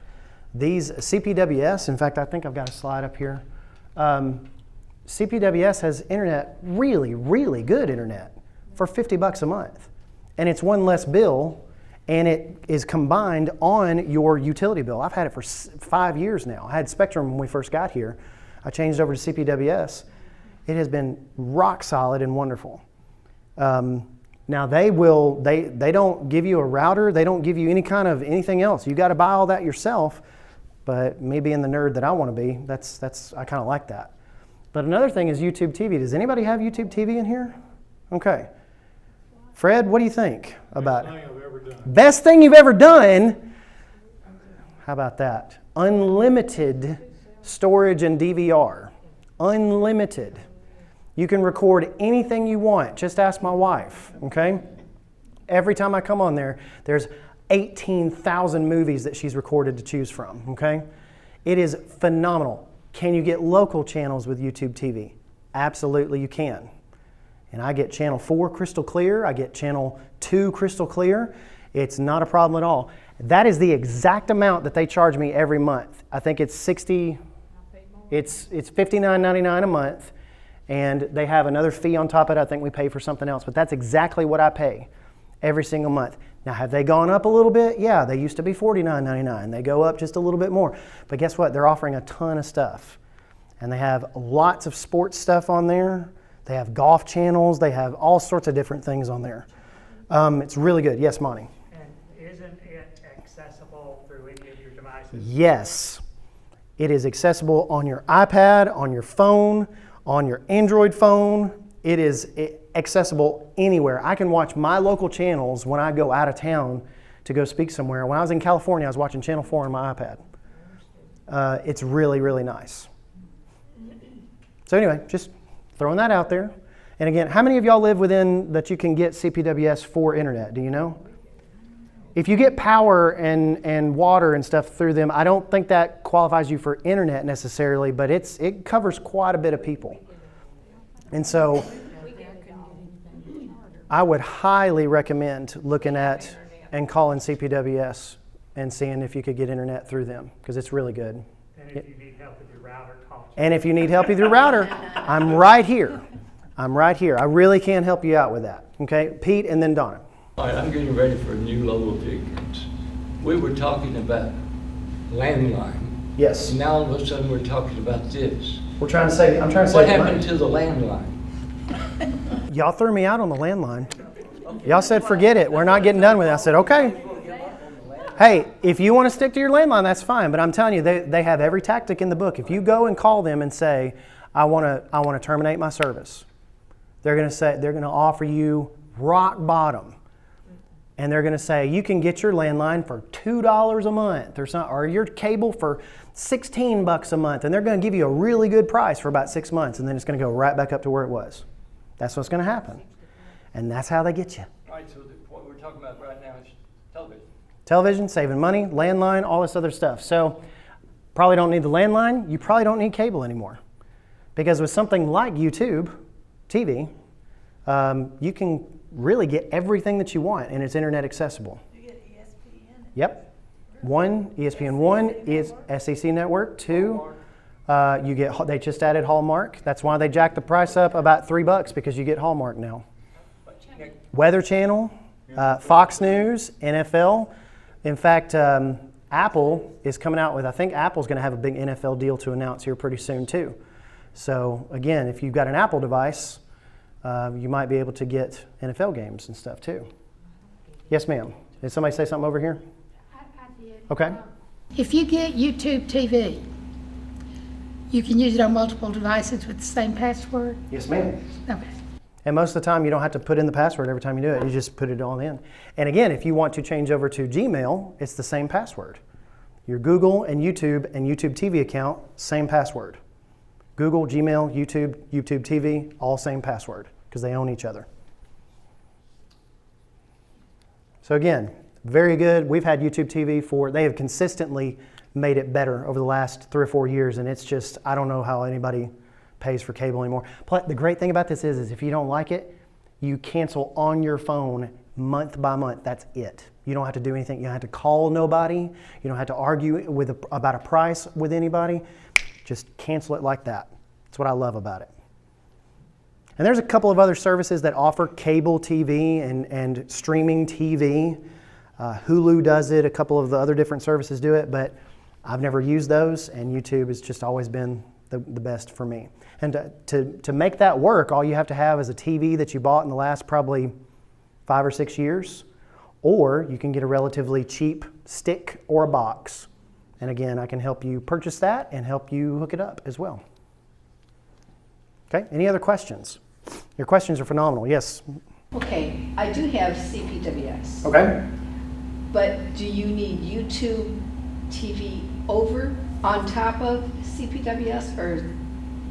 These CPWS, in fact, I think I've got a slide up here. CPWS has internet, really, really good internet for $50 a month. And it's one less bill, and it is combined on your utility bill. I've had it for 5 years now. I had Spectrum when we first got here. I changed over to CPWS. It has been rock solid and wonderful. Now they don't give you a router. They don't give you any kind of anything else. You got to buy all that yourself. But me being the nerd that I want to be, I kind of like that. But another thing is YouTube TV. Does anybody have YouTube TV in here? Okay. Fred, what do you think about it? Best thing I've ever done. Best thing you've ever done? How about that? Unlimited storage and DVR. Unlimited. You can record anything you want. Just ask my wife, okay? Every time I come on there, there's 18,000 movies that she's recorded to choose from, okay? It is phenomenal. Can you get local channels with YouTube TV? Absolutely you can. And I get channel 4 crystal clear. I get channel 2 crystal clear. It's not a problem at all. That is the exact amount that they charge me every month. I think it's $59.99 a month. And they have another fee on top of it. I think we pay for something else. But that's exactly what I pay every single month. Now, have they gone up a little bit? Yeah, they used to be $49.99. They go up just a little bit more. But guess what? They're offering a ton of stuff. And they have lots of sports stuff on there. They have golf channels. They have all sorts of different things on there. It's really good. Yes, Monty? And isn't it accessible through any of your devices? Yes. It is accessible on your iPad, on your phone, on your Android phone. It is accessible anywhere. I can watch my local channels when I go out of town to go speak somewhere. When I was in California, I was watching Channel 4 on my iPad. It's really, really nice. So anyway, just throwing that out there. And again, how many of y'all live within that you can get CPWS for internet? Do you know? If you get power and water and stuff through them, I don't think that qualifies you for internet necessarily, but it covers quite a bit of people. And so I would highly recommend looking at and calling CPWS and seeing if you could get internet through them, because it's really good. And if you need help with your router, call. And if you need help with your router, I'm right here. I'm right here. I really can help you out with that. Okay, Pete and then Donna. All right, I'm getting ready for a new level of ignorance. We were talking about landline. Yes. And now all of a sudden we're talking about this. I'm trying to say What happened to the landline? Y'all threw me out on the landline. Y'all said, forget it. We're not getting done with it. I said, okay. Hey, if you want to stick to your landline, that's fine. But I'm telling you, they have every tactic in the book. If you go and call them and say, I want to terminate my service, they're going to offer you rock bottom. And they're going to say, you can get your landline for $2 a month or your cable for $16 a month. And they're going to give you a really good price for about 6 months. And then it's going to go right back up to where it was. That's what's going to happen. And that's how they get you. All right, so what we're talking about right now is television. Television, saving money, landline, all this other stuff. So probably don't need the landline. You probably don't need cable anymore. Because with something like YouTube TV, you can really get everything that you want, and it's internet accessible. You get ESPN? Yep. ESPN 1 is SEC Network. 2, They just added Hallmark. That's why they jacked the price up about $3 because you get Hallmark now. Weather Channel, Fox News, NFL. In fact, Apple is coming out with, I think Apple's going to have a big NFL deal to announce here pretty soon too. So again, if you've got an Apple device, you might be able to get NFL games and stuff too. Yes, ma'am. Did somebody say something over here? I did. Okay. If you get YouTube TV, you can use it on multiple devices with the same password? Yes, ma'am. Okay. And most of the time, you don't have to put in the password every time you do it. You just put it all in. And again, if you want to change over to Gmail, it's the same password. Your Google and YouTube TV account, same password. Google, Gmail, YouTube TV, all same password because they own each other. So again, very good. We've had YouTube TV they have consistently made it better over the last 3 or 4 years, and it's just, I don't know how anybody pays for cable anymore. But the great thing about this is if you don't like it, you cancel on your phone month by month. That's it. You don't have to do anything. You don't have to call nobody. You don't have to argue about a price with anybody. Just cancel it like that. That's what I love about it. And there's a couple of other services that offer cable TV and streaming TV. Hulu does it. A couple of the other different services do it, but I've never used those, and YouTube has just always been the best for me. And to make that work, all you have to have is a TV that you bought in the last probably 5 or 6 years, or you can get a relatively cheap stick or a box. And again, I can help you purchase that and help you hook it up as well. Okay, any other questions? Your questions are phenomenal, yes. Okay, I do have CPWS. Okay. But do you need YouTube TV over on top of CPWS, or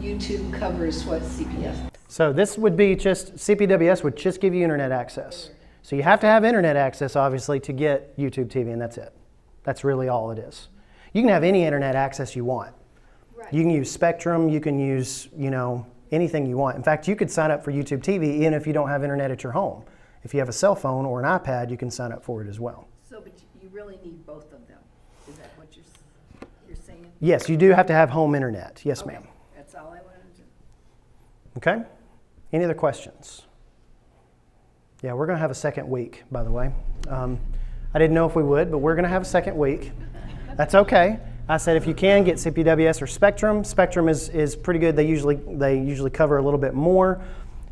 YouTube covers what CPS? So this would be just, CPWS would just give you internet access. So you have to have internet access, obviously, to get YouTube TV, and that's it. That's really all it is. You can have any internet access you want. Right. You can use Spectrum, you can use, anything you want. In fact, you could sign up for YouTube TV even if you don't have internet at your home. If you have a cell phone or an iPad, you can sign up for it as well. So, but you really need both of them. Is that what you're saying? Yes, you do have to have home internet. Yes, Okay. ma'am. That's all I wanted to do. Okay? Any other questions? Yeah, we're going to have a second week, by the way. I didn't know if we would, but we're going to have a second week. That's okay. I said if you can get CPWS or Spectrum. Spectrum is pretty good. They usually cover a little bit more.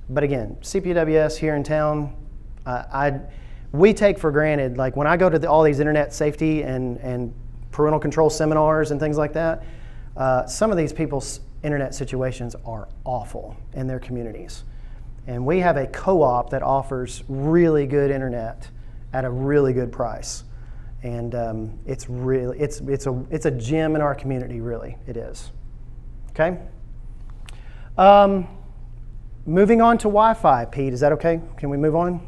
But again, CPWS here in town, we take for granted, like when I go to all these internet safety and parental control seminars and things like that, some of these people's internet situations are awful in their communities. And we have a co-op that offers really good internet at a really good price. And it's a gem in our community, really, it is. Okay? Moving on to Wi-Fi, Pete, is that okay? Can we move on?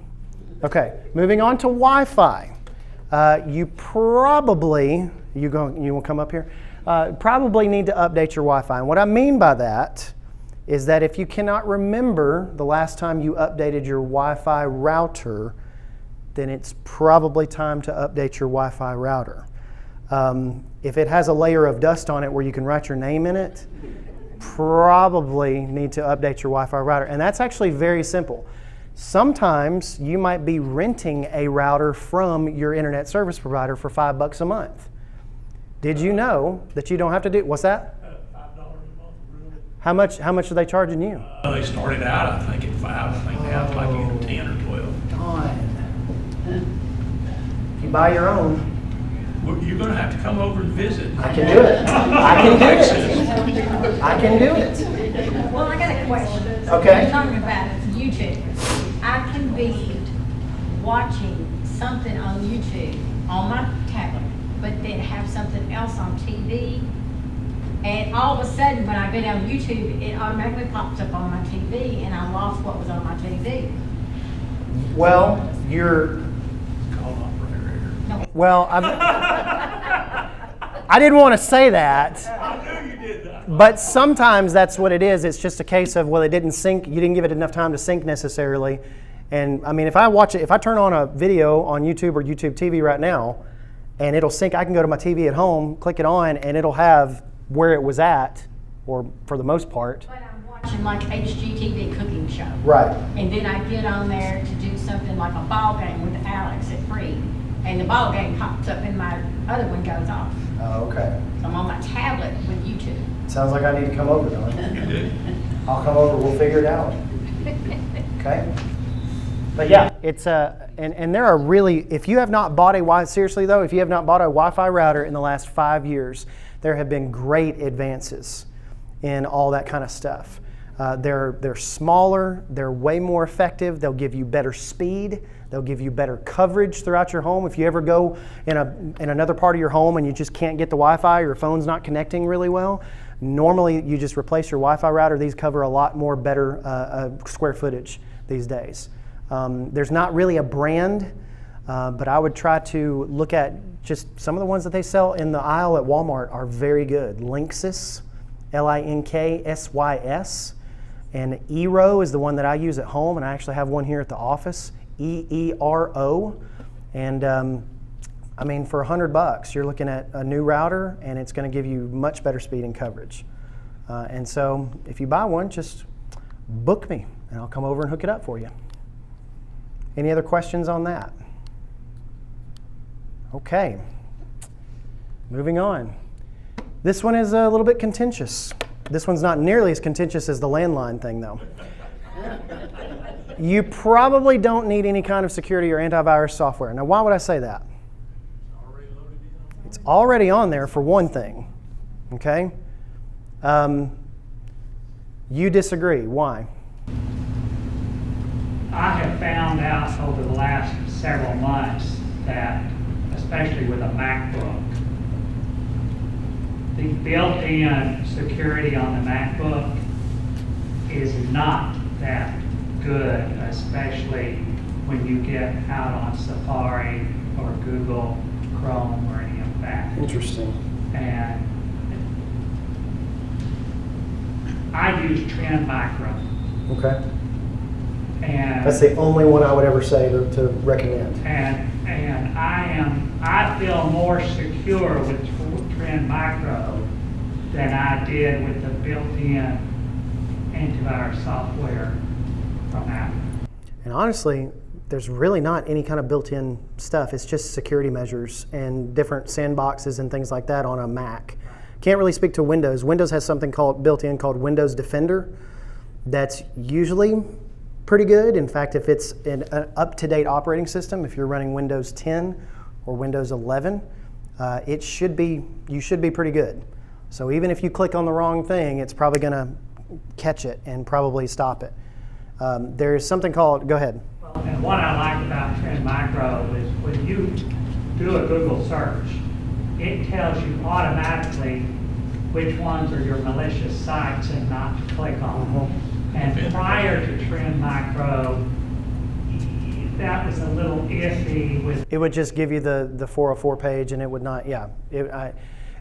Okay, moving on to Wi-Fi. You probably, you want to come up here? Probably need to update your Wi-Fi. And what I mean by that is that if you cannot remember the last time you updated your Wi-Fi router, then it's probably time to update your Wi-Fi router. If it has a layer of dust on it where you can write your name in it, probably need to update your Wi-Fi router. And that's actually very simple. Sometimes you might be renting a router from your internet service provider for $5 a month. Did you know that you don't have to do, what's that? $5 a month, really. How much are they charging you? They started out, I think, at 5. I think now it's like either 10 or 12. Darn. If you buy your own, Well, you're going to have to come over and visit. I can do it. I can do it. I can do it. Well, I got a question. Okay. You're talking about YouTube. I can be watching something on YouTube on my tablet, but then have something else on TV. And all of a sudden, when I go down YouTube, it automatically pops up on my TV, and I lost what was on my TV. Well, you're. Well, I didn't want to say that. I knew you did that. But sometimes that's what it is. It's just a case of, well, it didn't sync. You didn't give it enough time to sync necessarily. And I mean, if I turn on a video on YouTube or YouTube TV right now, and it'll sync, I can go to my TV at home, click it on, and it'll have where it was at or for the most part. But I'm watching like HGTV cooking show. Right. And then I get on there to do something like a ball game with Alex at 3, and the ball game pops up and my other one goes off. Oh, okay. So I'm on my tablet with YouTube. Sounds like I need to come over, don't I? I'll come over, we'll figure it out. Okay? But yeah, it's and there are really, if you have not bought seriously though, if you have not bought a Wi-Fi router in the last 5 years, there have been great advances in all that kind of stuff. They're smaller, they're way more effective, they'll give you better speed, they'll give you better coverage throughout your home. If you ever go in another part of your home and you just can't get the Wi-Fi, your phone's not connecting really well, normally you just replace your Wi-Fi router. These cover a lot more better square footage these days. There's not really a brand, but I would try to look at just some of the ones that they sell in the aisle at Walmart are very good. Linksys, Linksys, and Eero is the one that I use at home, and I actually have one here at the office, EERO. And I mean, for $100, you're looking at a new router, and it's going to give you much better speed and coverage. And so if you buy one, just book me, and I'll come over and hook it up for you. Any other questions on that? Okay, moving on. This one is a little bit contentious. This one's not nearly as contentious as the landline thing, though. You probably don't need any kind of security or antivirus software. Now, why would I say that? It's already on there for one thing, okay? You disagree. Why? I have found out over the last several months that, especially with a MacBook, the built-in security on the MacBook is not that good, especially when you get out on Safari or Google Chrome or any of that. Interesting. And I use Trend Micro. Okay. And that's the only one I would ever say to recommend. And I feel more secure with Trend Micro than I did with the built-in antivirus software from Apple. And honestly, there's really not any kind of built-in stuff. It's just security measures and different sandboxes and things like that on a Mac. Can't really speak to Windows. Windows has something built-in called Windows Defender that's usually pretty good. In fact, if it's an up-to-date operating system, if you're running Windows 10 or Windows 11, you should be pretty good. So even if you click on the wrong thing, it's probably going to catch it and probably stop it. There's something called, go ahead. And what I like about Trend Micro is when you do a Google search, it tells you automatically which ones are your malicious sites and not to click on. Mm-hmm. And prior to Trend Micro, that was a little iffy with. It would just give you the 404 page, and it would not. Yeah,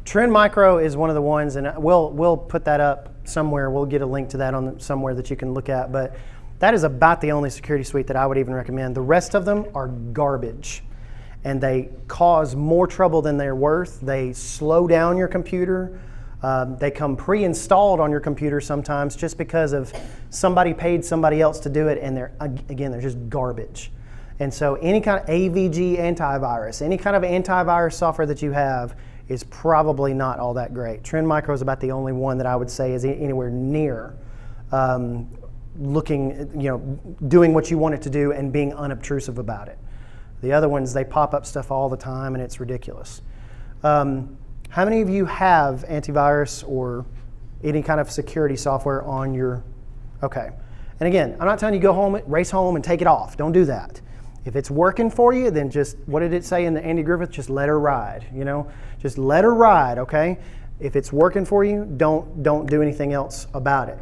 Trend Micro is one of the ones, and we'll put that up somewhere. We'll get a link to that on somewhere that you can look at. But that is about the only security suite that I would even recommend. The rest of them are garbage, and they cause more trouble than they're worth. They slow down your computer. They come pre-installed on your computer sometimes just because of somebody paid somebody else to do it, and they're just garbage. And so any kind of AVG antivirus, any kind of antivirus software that you have is probably not all that great. Trend Micro is about the only one that I would say is anywhere near doing what you want it to do and being unobtrusive about it. The other ones, they pop up stuff all the time, and it's ridiculous. How many of you have antivirus or any kind of security software on your, okay. And again, I'm not telling you go home, race home and take it off. Don't do that. If it's working for you, then just, what did it say in the Andy Griffith? Just let her ride, Just let her ride, okay? If it's working for you, don't do anything else about it.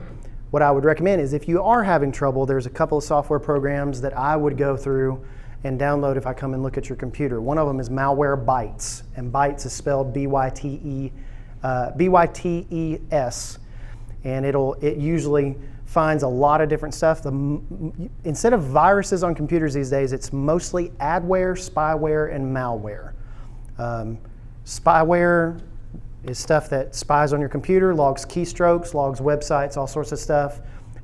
What I would recommend is if you are having trouble, there's a couple of software programs that I would go through and download if I come and look at your computer. One of them is Malwarebytes, and Bytes is spelled B-Y-T-E-S, and it usually finds a lot of different stuff. Instead of viruses on computers these days, it's mostly adware, spyware, and malware. Spyware is stuff that spies on your computer, logs keystrokes, logs websites, all sorts of stuff.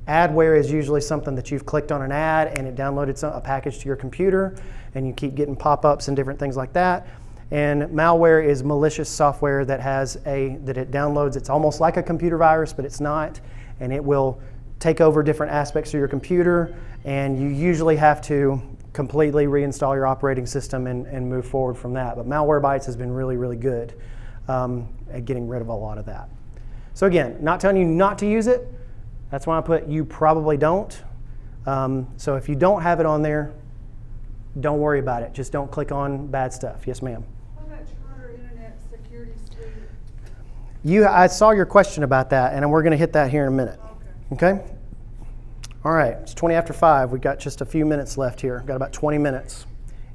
Adware is usually something that you've clicked on an ad and it downloaded a package to your computer, and you keep getting pop-ups and different things like that. And malware is malicious software that it downloads. It's almost like a computer virus, but it's not, and it will take over different aspects of your computer, and you usually have to completely reinstall your operating system and move forward from that. But Malwarebytes has been really, really good at getting rid of a lot of that. So again, not telling you not to use it. That's why I put you probably don't. So if you don't have it on there, don't worry about it. Just don't click on bad stuff. Yes, ma'am. What about Charter Internet Security Suite? I saw your question about that, and we're going to hit that here in a minute. Okay? All right, it's 20 after 5. We've got just a few minutes left here. We've got about 20 minutes.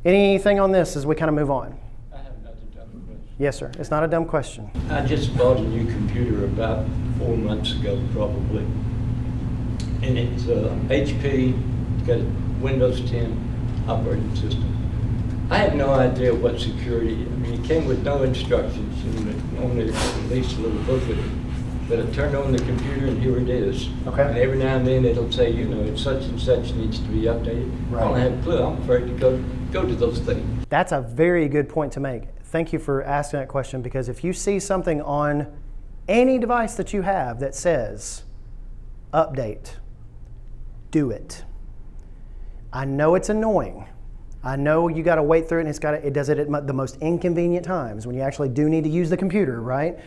Anything on this as we kind of move on? I have another dumb question. Yes, sir. It's not a dumb question. I just bought a new computer about 4 months ago, probably. And it's HP, it's got a Windows 10 operating system. I have no idea what security, I mean, it came with no instructions, and only at least a little booklet. But I turned on the computer and here it is. Okay. And every now and then it'll say, it's such and such needs to be updated. Right. I don't have a clue. I'm afraid to go to those things. That's a very good point to make. Thank you for asking that question, because if you see something on any device that you have that says update, do it. I know it's annoying. I know you got to wait through it, and it does it at the most inconvenient times when you actually do need to use the computer, right?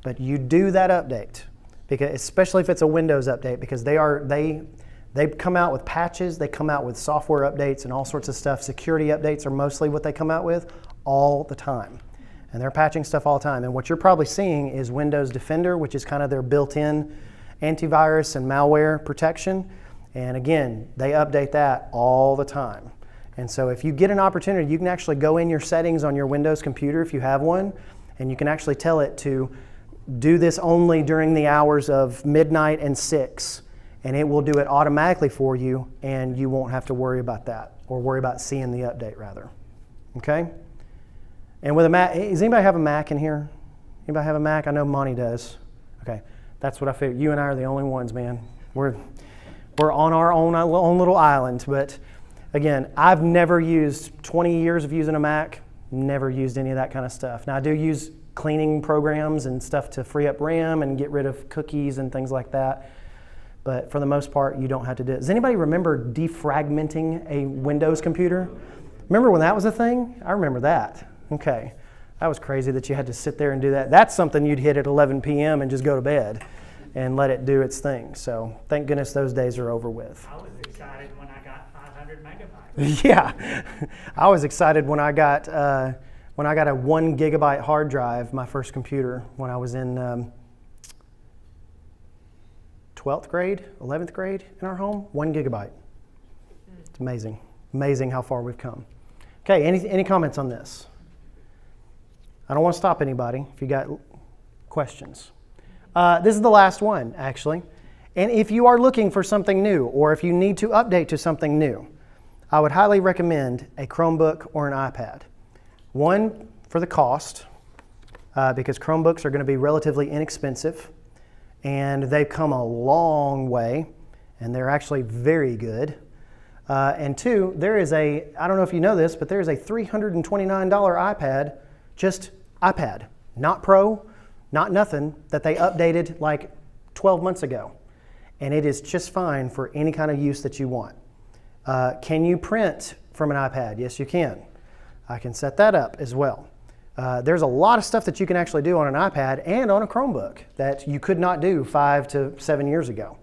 But you do that update, because especially if it's a Windows update, because they come out with patches, they come out with software updates and all sorts of stuff. Security updates are mostly what they come out with all the time. And they're patching stuff all the time. And what you're probably seeing is Windows Defender, which is kind of their built-in antivirus and malware protection. And again, they update that all the time. And so if you get an opportunity, you can actually go in your settings on your Windows computer if you have one, and you can actually tell it to do this only during the hours of midnight and 6, and it will do it automatically for you, and you won't have to worry about that, or worry about seeing the update rather. Okay? And with a Mac, does anybody have a Mac in here? Anybody have a Mac? I know Monty does. Okay, that's what I figured. You and I are the only ones, man. We're on our own little island. But again, I've never used 20 years of using a Mac. Never used any of that kind of stuff. Now I do use cleaning programs and stuff to free up RAM and get rid of cookies and things like that. But for the most part, you don't have to do it. Does anybody remember defragmenting a Windows computer? Remember when that was a thing? I remember that. Okay. That was crazy that you had to sit there and do that. That's something you'd hit at 11 p.m. and just go to bed and let it do its thing. So thank goodness those days are over with. I was excited when I got 500 megabytes. Yeah. I was excited when I got a 1 gigabyte hard drive, my first computer, when I was in 12th grade, 11th grade in our home. 1 gigabyte. It's amazing. Amazing how far we've come. Okay, any comments on this? I don't want to stop anybody if you got questions. This is the last one, actually. And if you are looking for something new, or if you need to update to something new, I would highly recommend a Chromebook or an iPad. One, for the cost, because Chromebooks are going to be relatively inexpensive, and they've come a long way, and they're actually very good. And two, there is I don't know if you know this, but there is a $329 iPad, just iPad, not Pro, not nothing, that they updated like 12 months ago. And it is just fine for any kind of use that you want. Can you print from an iPad? Yes, you can. I can set that up as well. There's a lot of stuff that you can actually do on an iPad and on a Chromebook that you could not do 5 to 7 years ago.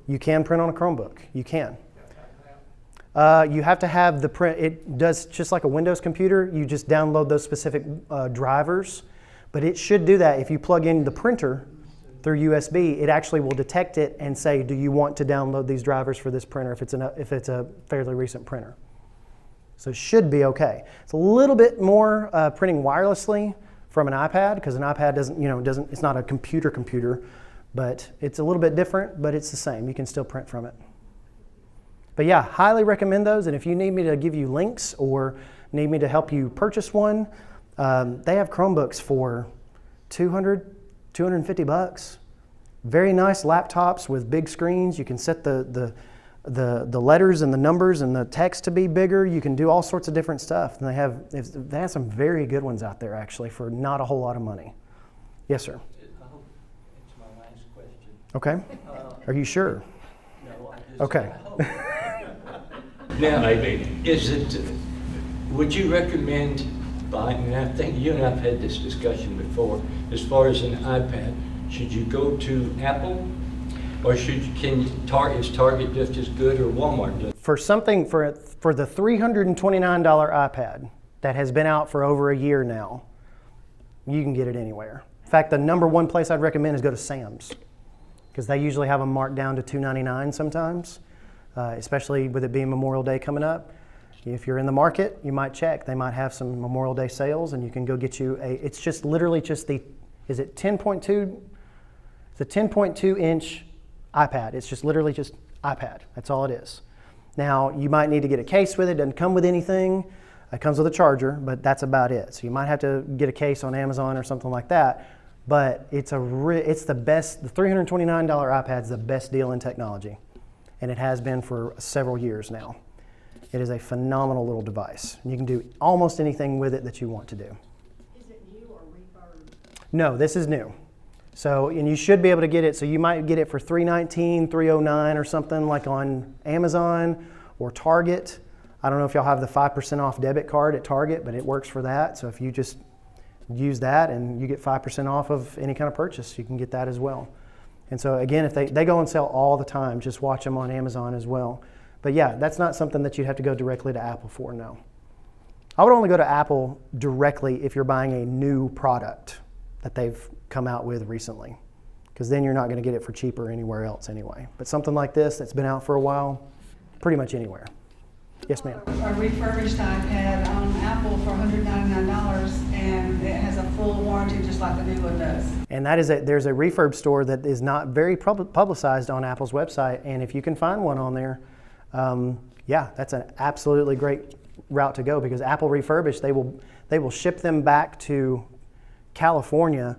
You can print on a Chromebook. You can. You have to have the print. It does just like a Windows computer. You just download those specific drivers. But it should do that. If you plug in the printer through USB, it actually will detect it and say, do you want to download these drivers for this printer if it's a fairly recent printer. So it should be okay. It's a little bit more printing wirelessly from an iPad, because an iPad it's not a computer, but it's a little bit different, but it's the same. You can still print from it. But yeah, highly recommend those. And if you need me to give you links or need me to help you purchase one, they have Chromebooks for 250 bucks. Very nice laptops with big screens. You can set the letters and the numbers and the text to be bigger. You can do all sorts of different stuff. And they have some very good ones out there actually for not a whole lot of money. Yes, sir. I hope it's my last question. Okay. Are you sure? No, I just. Okay. Now, Maybe. would you recommend buying, and I think you and I have had this discussion before, as far as an iPad, should you go to Apple? Or is Target just as good, or Walmart just? For something, for the $329 iPad that has been out for over a year now, you can get it anywhere. In fact, the number one place I'd recommend is go to Sam's, because they usually have them marked down to $299 sometimes, especially with it being Memorial Day coming up. If you're in the market, you might check. They might have some Memorial Day sales, and you can go get you it's just literally just is it 10.2? It's a 10.2 inch iPad. It's just literally just iPad. That's all it is. Now, you might need to get a case with it. It doesn't come with anything. It comes with a charger, but that's about it. So you might have to get a case on Amazon or something like that. But it's the best. The $329 iPad is the best deal in technology, and it has been for several years now. It is a phenomenal little device. You can do almost anything with it that you want to do. Is it new or refurbished? No, this is new. So, and you should be able to get it. So you might get it for $319, $309 or something like on Amazon or Target. I don't know if y'all have the 5% off debit card at Target, but it works for that. So if you just use that and you get 5% off of any kind of purchase, you can get that as well. And so again, if they go on sale all the time, just watch them on Amazon as well. But yeah, that's not something that you'd have to go directly to Apple for, no. I would only go to Apple directly if you're buying a new product that they've come out with recently, because then you're not going to get it for cheaper anywhere else anyway. But something like this that's been out for a while, pretty much anywhere. Yes, ma'am. A refurbished iPad on Apple for $199, and it has a full warranty just like the new one does. And that is there's a refurb store that is not very publicized on Apple's website, and if you can find one on there, yeah, that's an absolutely great route to go, because Apple Refurbished, they will ship them back to California.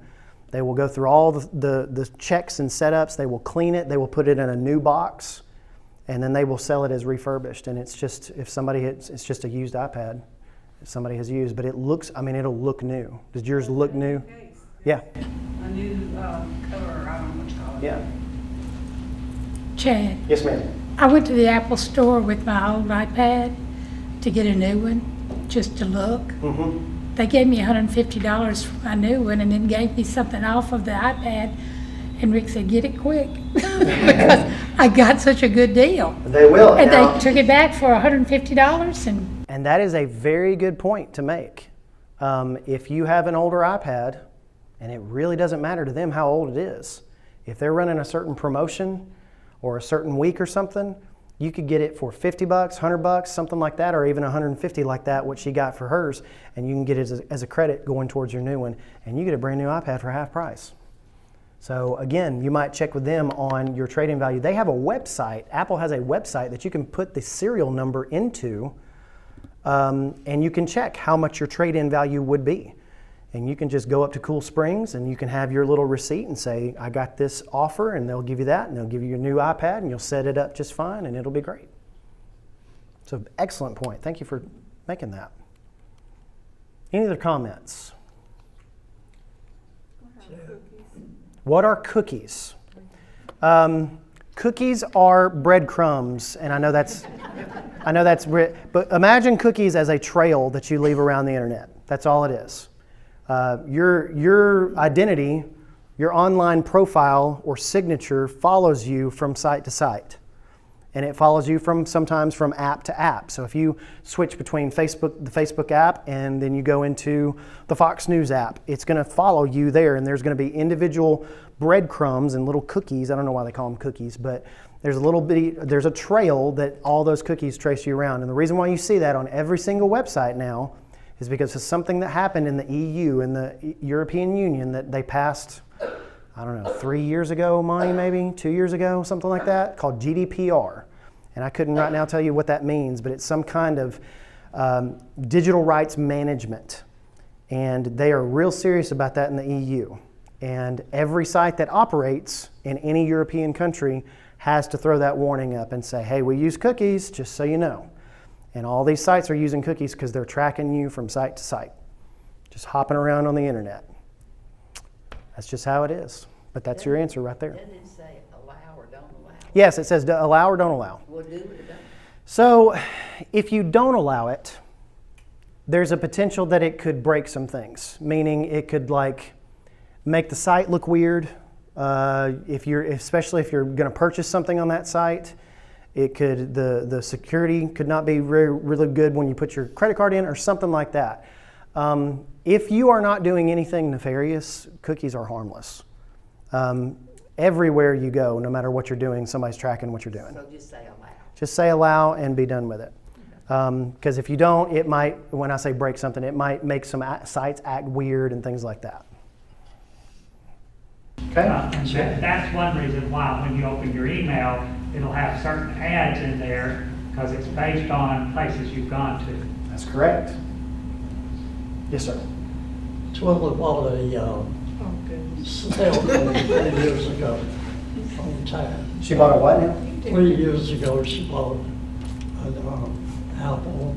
They will go through all the checks and setups. They will clean it. They will put it in a new box, and then they will sell it as refurbished. And it's just, it's just a used iPad that somebody has used, but it looks, I mean, it'll look new. Does yours look new? Yeah. A new cover, I don't know what you call it. Yeah. Chad, Yes, ma'am. I went to the Apple store with my old iPad to get a new one, just to look. Mm-hmm. They gave me $150 for my new one and then gave me something off of the iPad. And Rick said, get it quick, because I got such a good deal. They will. And Now, they took it back for $150. And that is a very good point to make. If you have an older iPad, and it really doesn't matter to them how old it is, if they're running a certain promotion or a certain week or something, you could get it for $50, $100, something like that, or even $150 like that, what she got for hers, and you can get it as a credit going towards your new one, and you get a brand new iPad for half price. So again, you might check with them on your trade-in value. They have a website. Apple has a website that you can put the serial number into, and you can check how much your trade-in value would be. And you can just go up to Cool Springs and you can have your little receipt and say, I got this offer, and they'll give you that, and they'll give you your new iPad, and you'll set it up just fine, and it'll be great. So excellent point. Thank you for making that. Any other comments? What are cookies? Cookies are breadcrumbs, and I know that's, but imagine cookies as a trail that you leave around the internet. That's all it is. Your identity, your online profile or signature follows you from site to site. And it follows you sometimes from app to app. So if you switch between the Facebook app and then you go into the Fox News app, it's going to follow you there, and there's going to be individual breadcrumbs and little cookies. I don't know why they call them cookies, but there's a trail that all those cookies trace you around. And the reason why you see that on every single website now is because of something that happened in the EU, in the European Union, that they passed, I don't know, 3 years ago, Monty, maybe 2 years ago, something like that, called GDPR. And I couldn't right now tell you what that means, but it's some kind of digital rights management. And they are real serious about that in the EU. And every site that operates in any European country has to throw that warning up and say, hey, we use cookies, just so you know. And all these sites are using cookies because they're tracking you from site to site, just hopping around on the internet. That's just how it is. But that's your answer right there. Doesn't it say allow or don't allow? Yes, it says allow or don't allow. Well, do it or don't. So if you don't allow it, there's a potential that it could break some things, meaning it could like make the site look weird. Especially if you're going to purchase something on that site, it could the security could not be really good when you put your credit card in or something like that. If you are not doing anything nefarious, cookies are harmless. Everywhere you go, no matter what you're doing, somebody's tracking what you're doing. So just say allow. Just say allow and be done with it. Because if you don't, it might, when I say break something, it might make some sites act weird and things like that. Okay. And that's one reason why when you open your email, it'll have certain ads in there because it's based on places you've gone to. That's correct. Yes, sir. Twilla bought a cell phone 3 years ago on time. She bought a what now? 3 years ago, she bought an Apple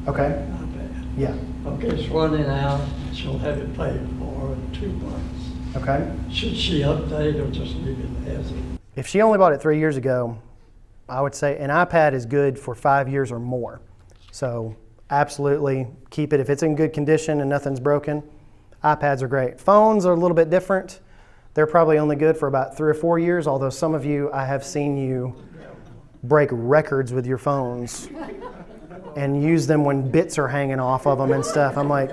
Okay. iPad. Yeah. Okay, it's running out. She'll have it paid for in 2 months. Okay. Should she update or just leave it as it? If she only bought it 3 years ago, I would say an iPad is good for 5 years or more. So absolutely keep it. If it's in good condition and nothing's broken, iPads are great. Phones are a little bit different. They're probably only good for about 3 or 4 years, although some of you, I have seen you break records with your phones and use them when bits are hanging off of them and stuff. I'm like,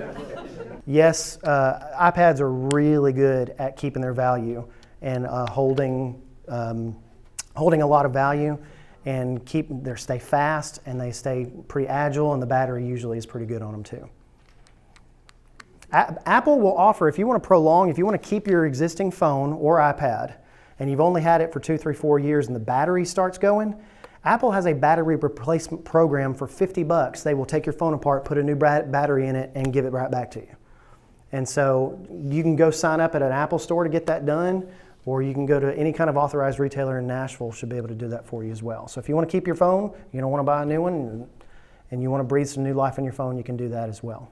yes, iPads are really good at keeping their value and holding a lot of value, and they stay fast and they stay pretty agile, and the battery usually is pretty good on them too. Apple will offer, if you want to prolong, if you want to keep your existing phone or iPad and you've only had it for 2, 3, 4 years and the battery starts going, Apple has a battery replacement program for $50. They will take your phone apart, put a new battery in it, and give it right back to you. And so you can go sign up at an Apple store to get that done, or you can go to any kind of authorized retailer in Nashville should be able to do that for you as well. So if you want to keep your phone, you don't want to buy a new one, and you want to breathe some new life in your phone, you can do that as well.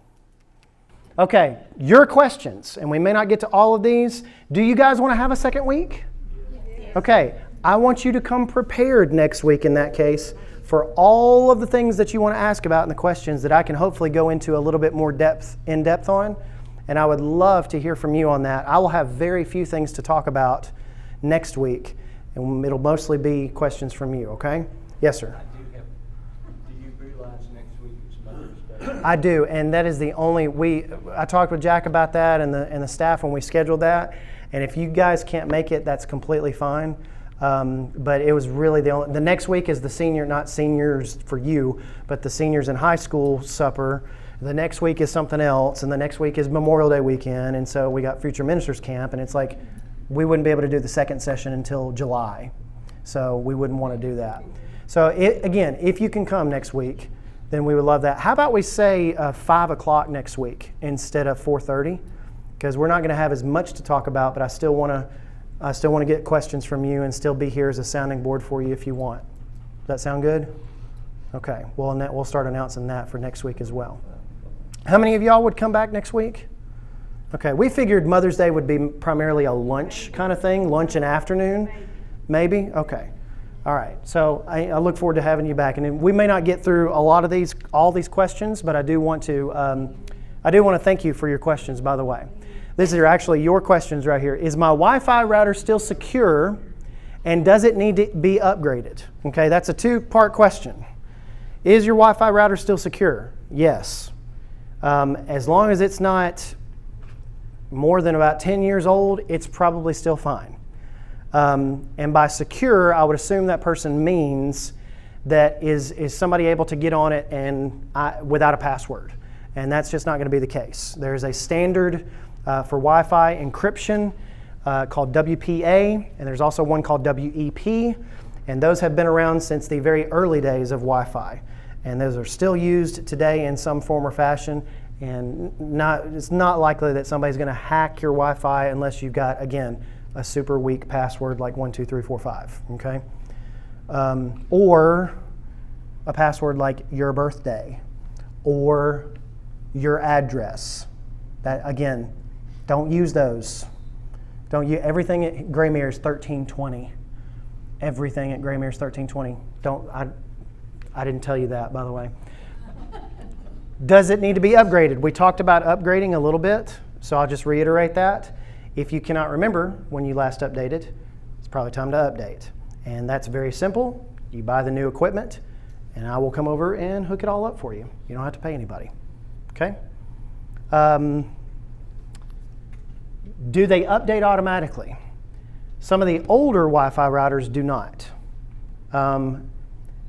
Okay, your questions, and we may not get to all of these. Do you guys want to have a second week? Yes. Okay, I want you to come prepared next week in that case for all of the things that you want to ask about and the questions that I can hopefully go into a little bit more in depth on. And I would love to hear from you on that. I will have very few things to talk about next week, and it'll mostly be questions from you, okay? Yes, sir. Do you realize next week is Mother's Day? I do, and that is the only, I talked with Jack about that and the staff when we scheduled that, and if you guys can't make it, that's completely fine. But it was really the next week is the not seniors for you, but the seniors in high school supper. The next week is something else, and the next week is Memorial Day weekend, and so we got Future Ministers Camp, and it's like we wouldn't be able to do the second session until July, so we wouldn't want to do that. So again, if you can come next week, then we would love that. How about we say 5 o'clock next week instead of 4:30, because we're not going to have as much to talk about, but I still want to get questions from you and still be here as a sounding board for you if you want. Does that sound good? Okay, well, we'll start announcing that for next week as well. How many of y'all would come back next week? Okay, we figured Mother's Day would be primarily a lunch kind of thing, lunch and afternoon, maybe? Okay, all right. So I look forward to having you back, and we may not get through all these questions, but I do want to thank you for your questions. By the way, these are actually your questions right here. Is my Wi-Fi router still secure, and does it need to be upgraded? Okay, that's a 2-part question. Is your Wi-Fi router still secure? Yes. As long as it's not more than about 10 years old, it's probably still fine. And by secure, I would assume that person means that is somebody able to get on it without a password. And that's just not going to be the case. There's a standard for Wi-Fi encryption called WPA, and there's also one called WEP, and those have been around since the very early days of Wi-Fi. And those are still used today in some form or fashion, And it's not likely that somebody's going to hack your Wi-Fi unless you've got, again, a super weak password like 12345, okay? Or a password like your birthday or your address. That, again, don't use those. Everything at Graymere is 1320. Everything at Graymere is 1320. I didn't tell you that, by the way. Does it need to be upgraded? We talked about upgrading a little bit, so I'll just reiterate that. If you cannot remember when you last updated, it's probably time to update. And that's very simple. You buy the new equipment, and I will come over and hook it all up for you. You don't have to pay anybody. Okay? Do they update automatically? Some of the older Wi-Fi routers do not.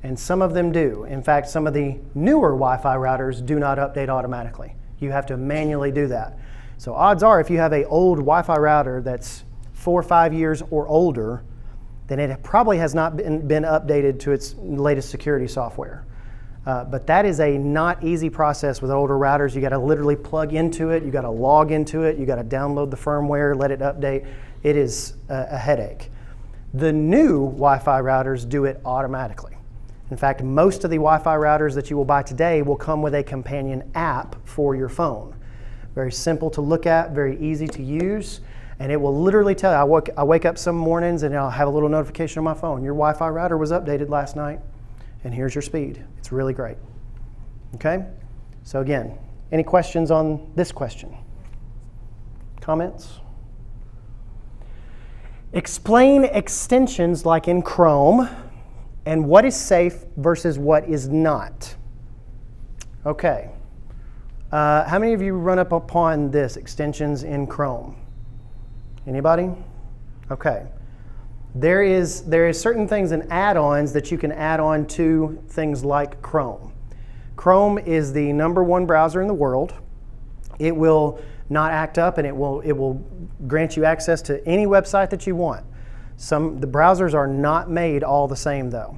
And some of them do. In fact, some of the newer Wi-Fi routers do not update automatically. You have to manually do that. So odds are if you have an old Wi-Fi router that's 4 or 5 years or older, then it probably has not been updated to its latest security software. But that is a not easy process with older routers. You got to literally plug into it. You got to log into it. You got to download the firmware, let it update. It is a headache. The new Wi-Fi routers do it automatically. In fact, most of the Wi-Fi routers that you will buy today will come with a companion app for your phone. Very simple to look at, very easy to use, and it will literally tell you. I wake up some mornings and I'll have a little notification on my phone. Your Wi-Fi router was updated last night, and here's your speed. It's really great. Okay? So again, any questions on this question? Comments? Explain extensions like in Chrome and what is safe versus what is not. Okay. How many of you run up upon this, extensions in Chrome? Anybody? Okay. There is certain things and add-ons that you can add on to things like Chrome. Chrome is the #1 browser in the world. It will not act up, and it will grant you access to any website that you want. The browsers are not made all the same, though.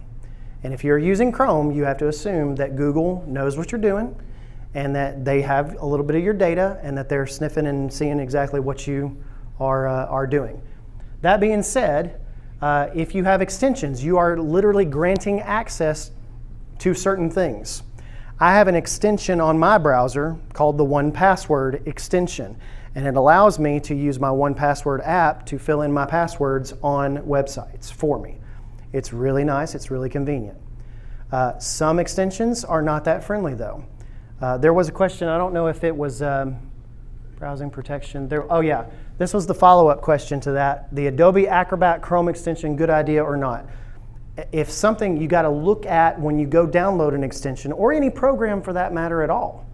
And if you're using Chrome, you have to assume that Google knows what you're doing and that they have a little bit of your data and that they're sniffing and seeing exactly what you are doing. That being said, if you have extensions, you are literally granting access to certain things. I have an extension on my browser called the 1Password extension, and it allows me to use my 1Password app to fill in my passwords on websites for me. It's really nice, it's really convenient. Some extensions are not that friendly though. There was a question, I don't know if it was browsing protection. Oh yeah, this was the follow-up question to that. The Adobe Acrobat Chrome extension, good idea or not? If something you got to look at when you go download an extension, or any program for that matter at all,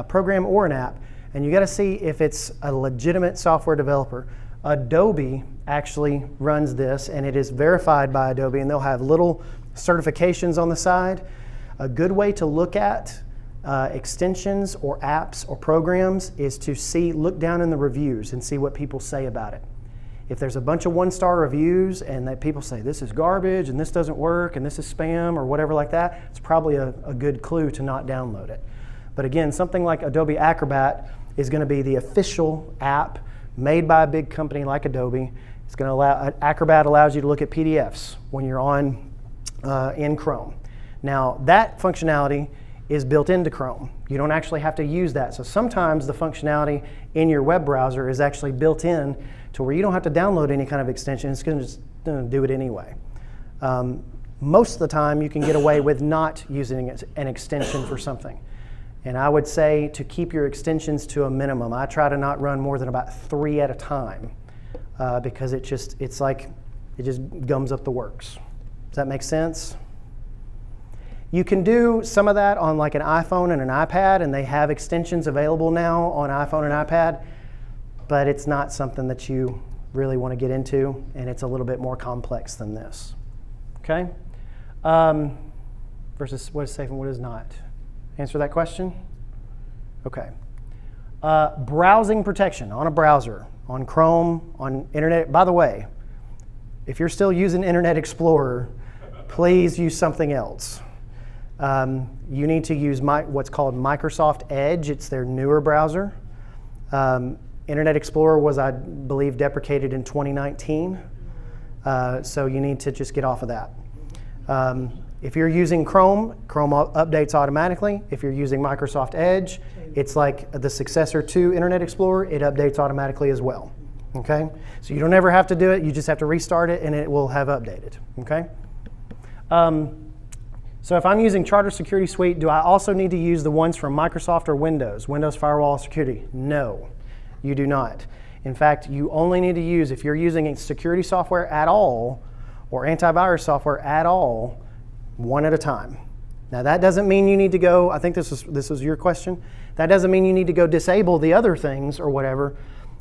program or an app, and you got to see if it's a legitimate software developer. Adobe actually runs this, and it is verified by Adobe, and they'll have little certifications on the side. A good way to look at extensions or apps or programs is to look down in the reviews and see what people say about it. If there's a bunch of 1-star reviews and that people say this is garbage and this doesn't work and this is spam or whatever like that, it's probably a good clue to not download it. But again, something like Adobe Acrobat is going to be the official app made by a big company like Adobe. It's going to allow, Acrobat allows you to look at PDFs when you're in Chrome. Now that functionality is built into Chrome. You don't actually have to use that. So sometimes the functionality in your web browser is actually built in to where you don't have to download any kind of extension. It's going to just do it anyway. Most of the time you can get away with not using an extension for something. And I would say to keep your extensions to a minimum. I try to not run more than about 3 at a time because it just gums up the works. Does that make sense? You can do some of that on like an iPhone and an iPad, and they have extensions available now on iPhone and iPad, but it's not something that you really want to get into, and it's a little bit more complex than this. Okay? Versus what is safe and what is not. Answer that question? Okay. Browsing protection on a browser, on Chrome, on Internet. By the way, if you're still using Internet Explorer, please use something else. You need to use what's called Microsoft Edge. It's their newer browser. Internet Explorer was, I believe, deprecated in 2019. So you need to just get off of that. If you're using Chrome, Chrome updates automatically. If you're using Microsoft Edge, it's like the successor to Internet Explorer. It updates automatically as well. Okay? So you don't ever have to do it. You just have to restart it, and it will have updated. Okay? So if I'm using Charter Security Suite, do I also need to use the ones from Microsoft or Windows? Windows Firewall Security? No, you do not. In fact, you only need to use, if you're using security software at all, or antivirus software at all, one at a time. Now that doesn't mean you need to go, I think this was your question, that doesn't mean you need to go disable the other things or whatever,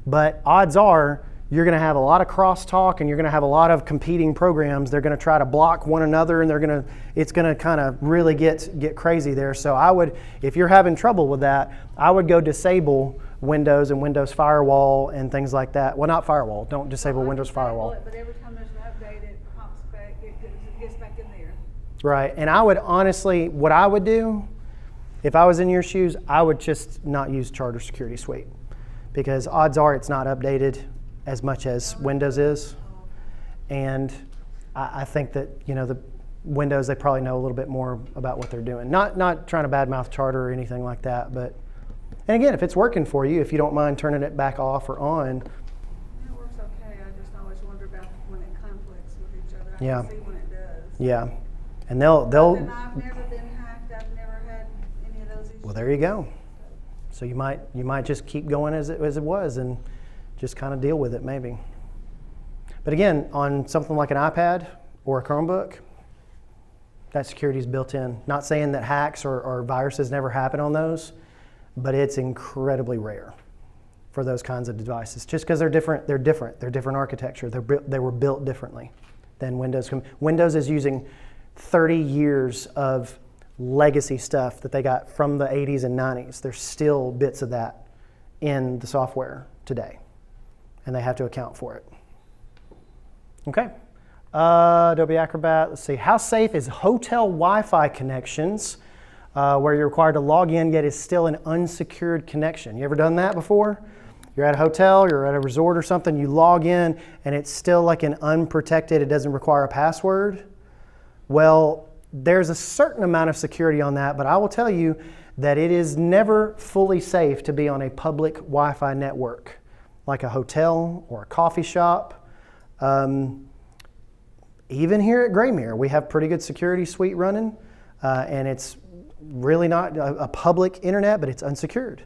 but odds are you're going to have a lot of crosstalk and you're going to have a lot of competing programs. They're going to try to block one another and it's going to kind of really get crazy there. So I would, if you're having trouble with that, I would go disable Windows and Windows Firewall and things like that. Well, not Firewall, don't disable Windows Firewall. But every time there's an update, it pops back, it gets back in there. Right, and I would honestly, what I would do, if I was in your shoes, I would just not use Charter Security Suite because odds are it's not updated as much as Windows is. And I think that, the Windows, they probably know a little bit more about what they're doing. Not trying to badmouth Charter or anything like that, but, and again, if it's working for you, if you don't mind turning it back off or on. It works okay, I just always wonder about when it conflicts with each other. I Yeah. can see when it does. Yeah, and they'll. And I've never been hacked, I've never had any of those issues. Well, there you go. So you might just keep going as it was and just kind of deal with it maybe. But again, on something like an iPad or a Chromebook, that security is built in. Not saying that hacks or viruses never happen on those, but it's incredibly rare for those kinds of devices. Just because they're different. They're different architecture. They were built differently than Windows. Windows is using 30 years of legacy stuff that they got from the 80s and 90s. There's still bits of that in the software today, and they have to account for it. Okay. Adobe Acrobat, let's see. How safe is hotel Wi-Fi connections where you're required to log in yet it's still an unsecured connection? You ever done that before? You're at a hotel, you're at a resort or something, you log in and it's still like an unprotected, it doesn't require a password? Well, there's a certain amount of security on that, but I will tell you that it is never fully safe to be on a public Wi-Fi network, like a hotel or a coffee shop. Even here at Graymere, we have pretty good security suite running, and it's really not a public internet, but it's unsecured.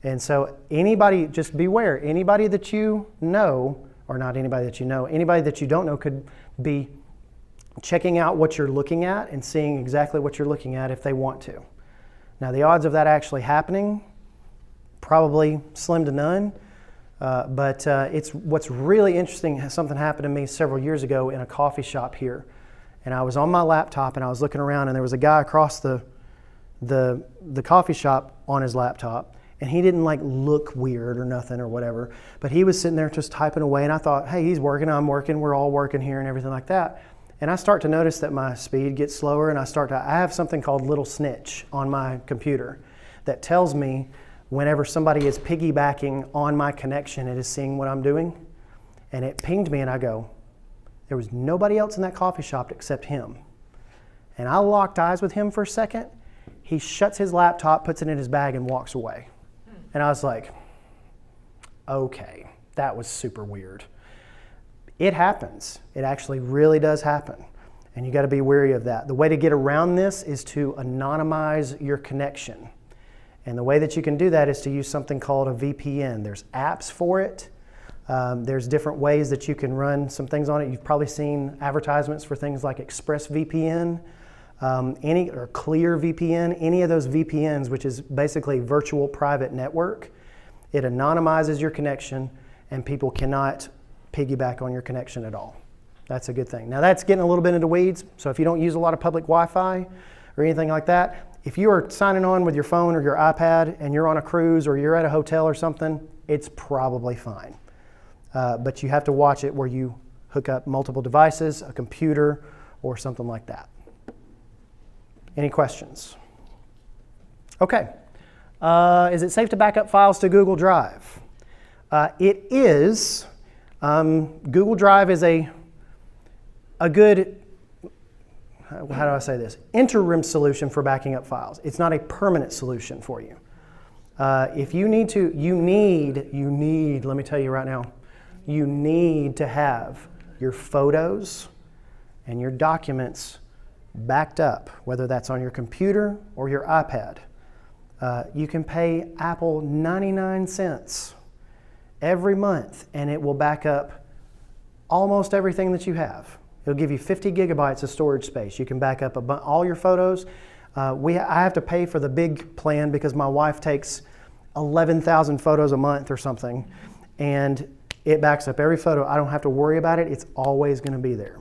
And so anybody, just beware, anybody that you know, or not anybody that you know, anybody that you don't know could be checking out what you're looking at and seeing exactly what you're looking at if they want to. Now the odds of that actually happening, probably slim to none, but it's what's really interesting. Something happened to me several years ago in a coffee shop here, and I was on my laptop and I was looking around and there was a guy across the coffee shop on his laptop, and he didn't like look weird or nothing or whatever, but he was sitting there just typing away, and I thought, hey, he's working, I'm working, we're all working here and everything like that. And I start to notice that my speed gets slower, and I have something called Little Snitch on my computer that tells me whenever somebody is piggybacking on my connection, it is seeing what I'm doing. And it pinged me, and I go, there was nobody else in that coffee shop except him. And I locked eyes with him for a second. He shuts his laptop, puts it in his bag, and walks away. And I was like, okay, that was super weird. It happens. It actually really does happen. And you got to be wary of that. The way to get around this is to anonymize your connection. And the way that you can do that is to use something called a VPN. There's apps for it. There's different ways that you can run some things on it. You've probably seen advertisements for things like ExpressVPN, or ClearVPN, any of those VPNs, which is basically virtual private network. It anonymizes your connection, and people cannot piggyback on your connection at all. That's a good thing. Now that's getting a little bit into weeds, so if you don't use a lot of public Wi-Fi or anything like that, if you are signing on with your phone or your iPad and you're on a cruise or you're at a hotel or something, it's probably fine. But you have to watch it where you hook up multiple devices, a computer, or something like that. Any questions? Okay. Is it safe to back up files to Google Drive? It is. Google Drive is a good, how do I say this, interim solution for backing up files. It's not a permanent solution for you. If you need to, let me tell you right now, you need to have your photos and your documents backed up, whether that's on your computer or your iPad. You can pay Apple 99 cents every month and it will back up almost everything that you have. It'll give you 50 gigabytes of storage space. You can back up all your photos. I have to pay for the big plan because my wife takes 11,000 photos a month or something, and it backs up every photo. I don't have to worry about it. It's always going to be there.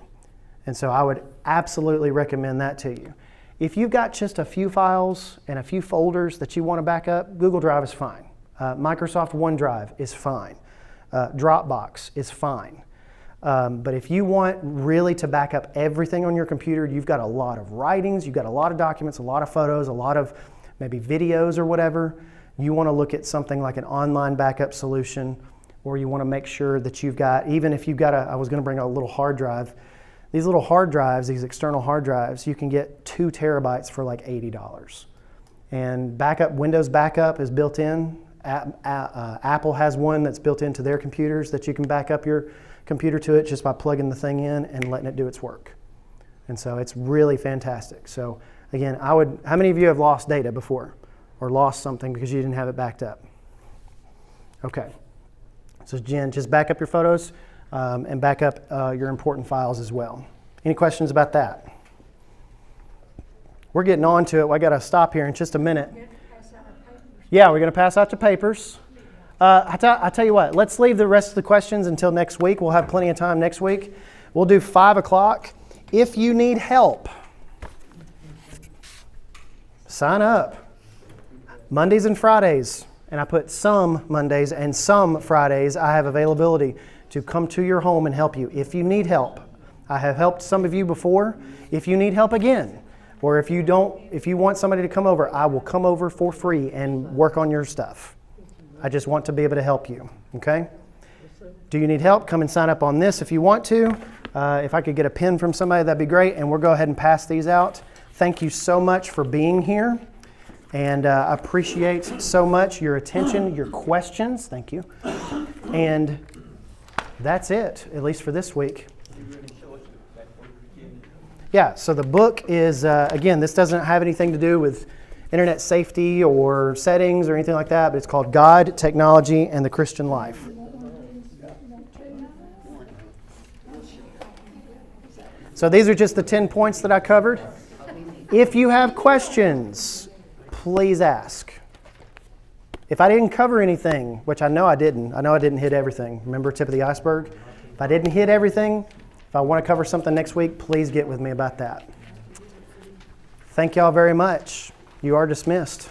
And so I would absolutely recommend that to you. If you've got just a few files and a few folders that you want to back up, Google Drive is fine. Microsoft OneDrive is fine. Dropbox is fine. But if you want really to back up everything on your computer, you've got a lot of writings, you've got a lot of documents, a lot of photos, a lot of maybe videos or whatever, you want to look at something like an online backup solution, or you want to make sure that you've got, even if you've got I was going to bring a little hard drive. These little hard drives, these external hard drives, you can get 2 terabytes for like $80. And Windows backup is built in. Apple has one that's built into their computers that you can back up your computer to it just by plugging the thing in and letting it do its work. And so it's really fantastic. So again, how many of you have lost data before or lost something because you didn't have it backed up? Okay. So Jen, just back up your photos and back up your important files as well. Any questions about that? We're getting on to it. I got to stop here in just a minute. Yeah, we're going to pass out your papers. I tell you what, let's leave the rest of the questions until next week. We'll have plenty of time next week. We'll do 5 o'clock. If you need help, sign up. Mondays and Fridays, and I put some Mondays and some Fridays, I have availability to come to your home and help you. If you need help, I have helped some of you before. If you need help again, or if you want somebody to come over, I will come over for free and work on your stuff. I just want to be able to help you, okay? Do you need help? Come and sign up on this if you want to. If I could get a pen from somebody, that'd be great, and we'll go ahead and pass these out. Thank you so much for being here, and I appreciate so much your attention, your questions. Thank you. And that's it, at least for this week. Yeah, so the book is, again, this doesn't have anything to do with internet safety or settings or anything like that, but it's called God, Technology, and the Christian Life. So these are just the 10 points that I covered. If you have questions, please ask. If I didn't cover anything, which I know I didn't hit everything. Remember tip of the iceberg? If I didn't hit everything, if I want to cover something next week, please get with me about that. Thank y'all very much. You are dismissed.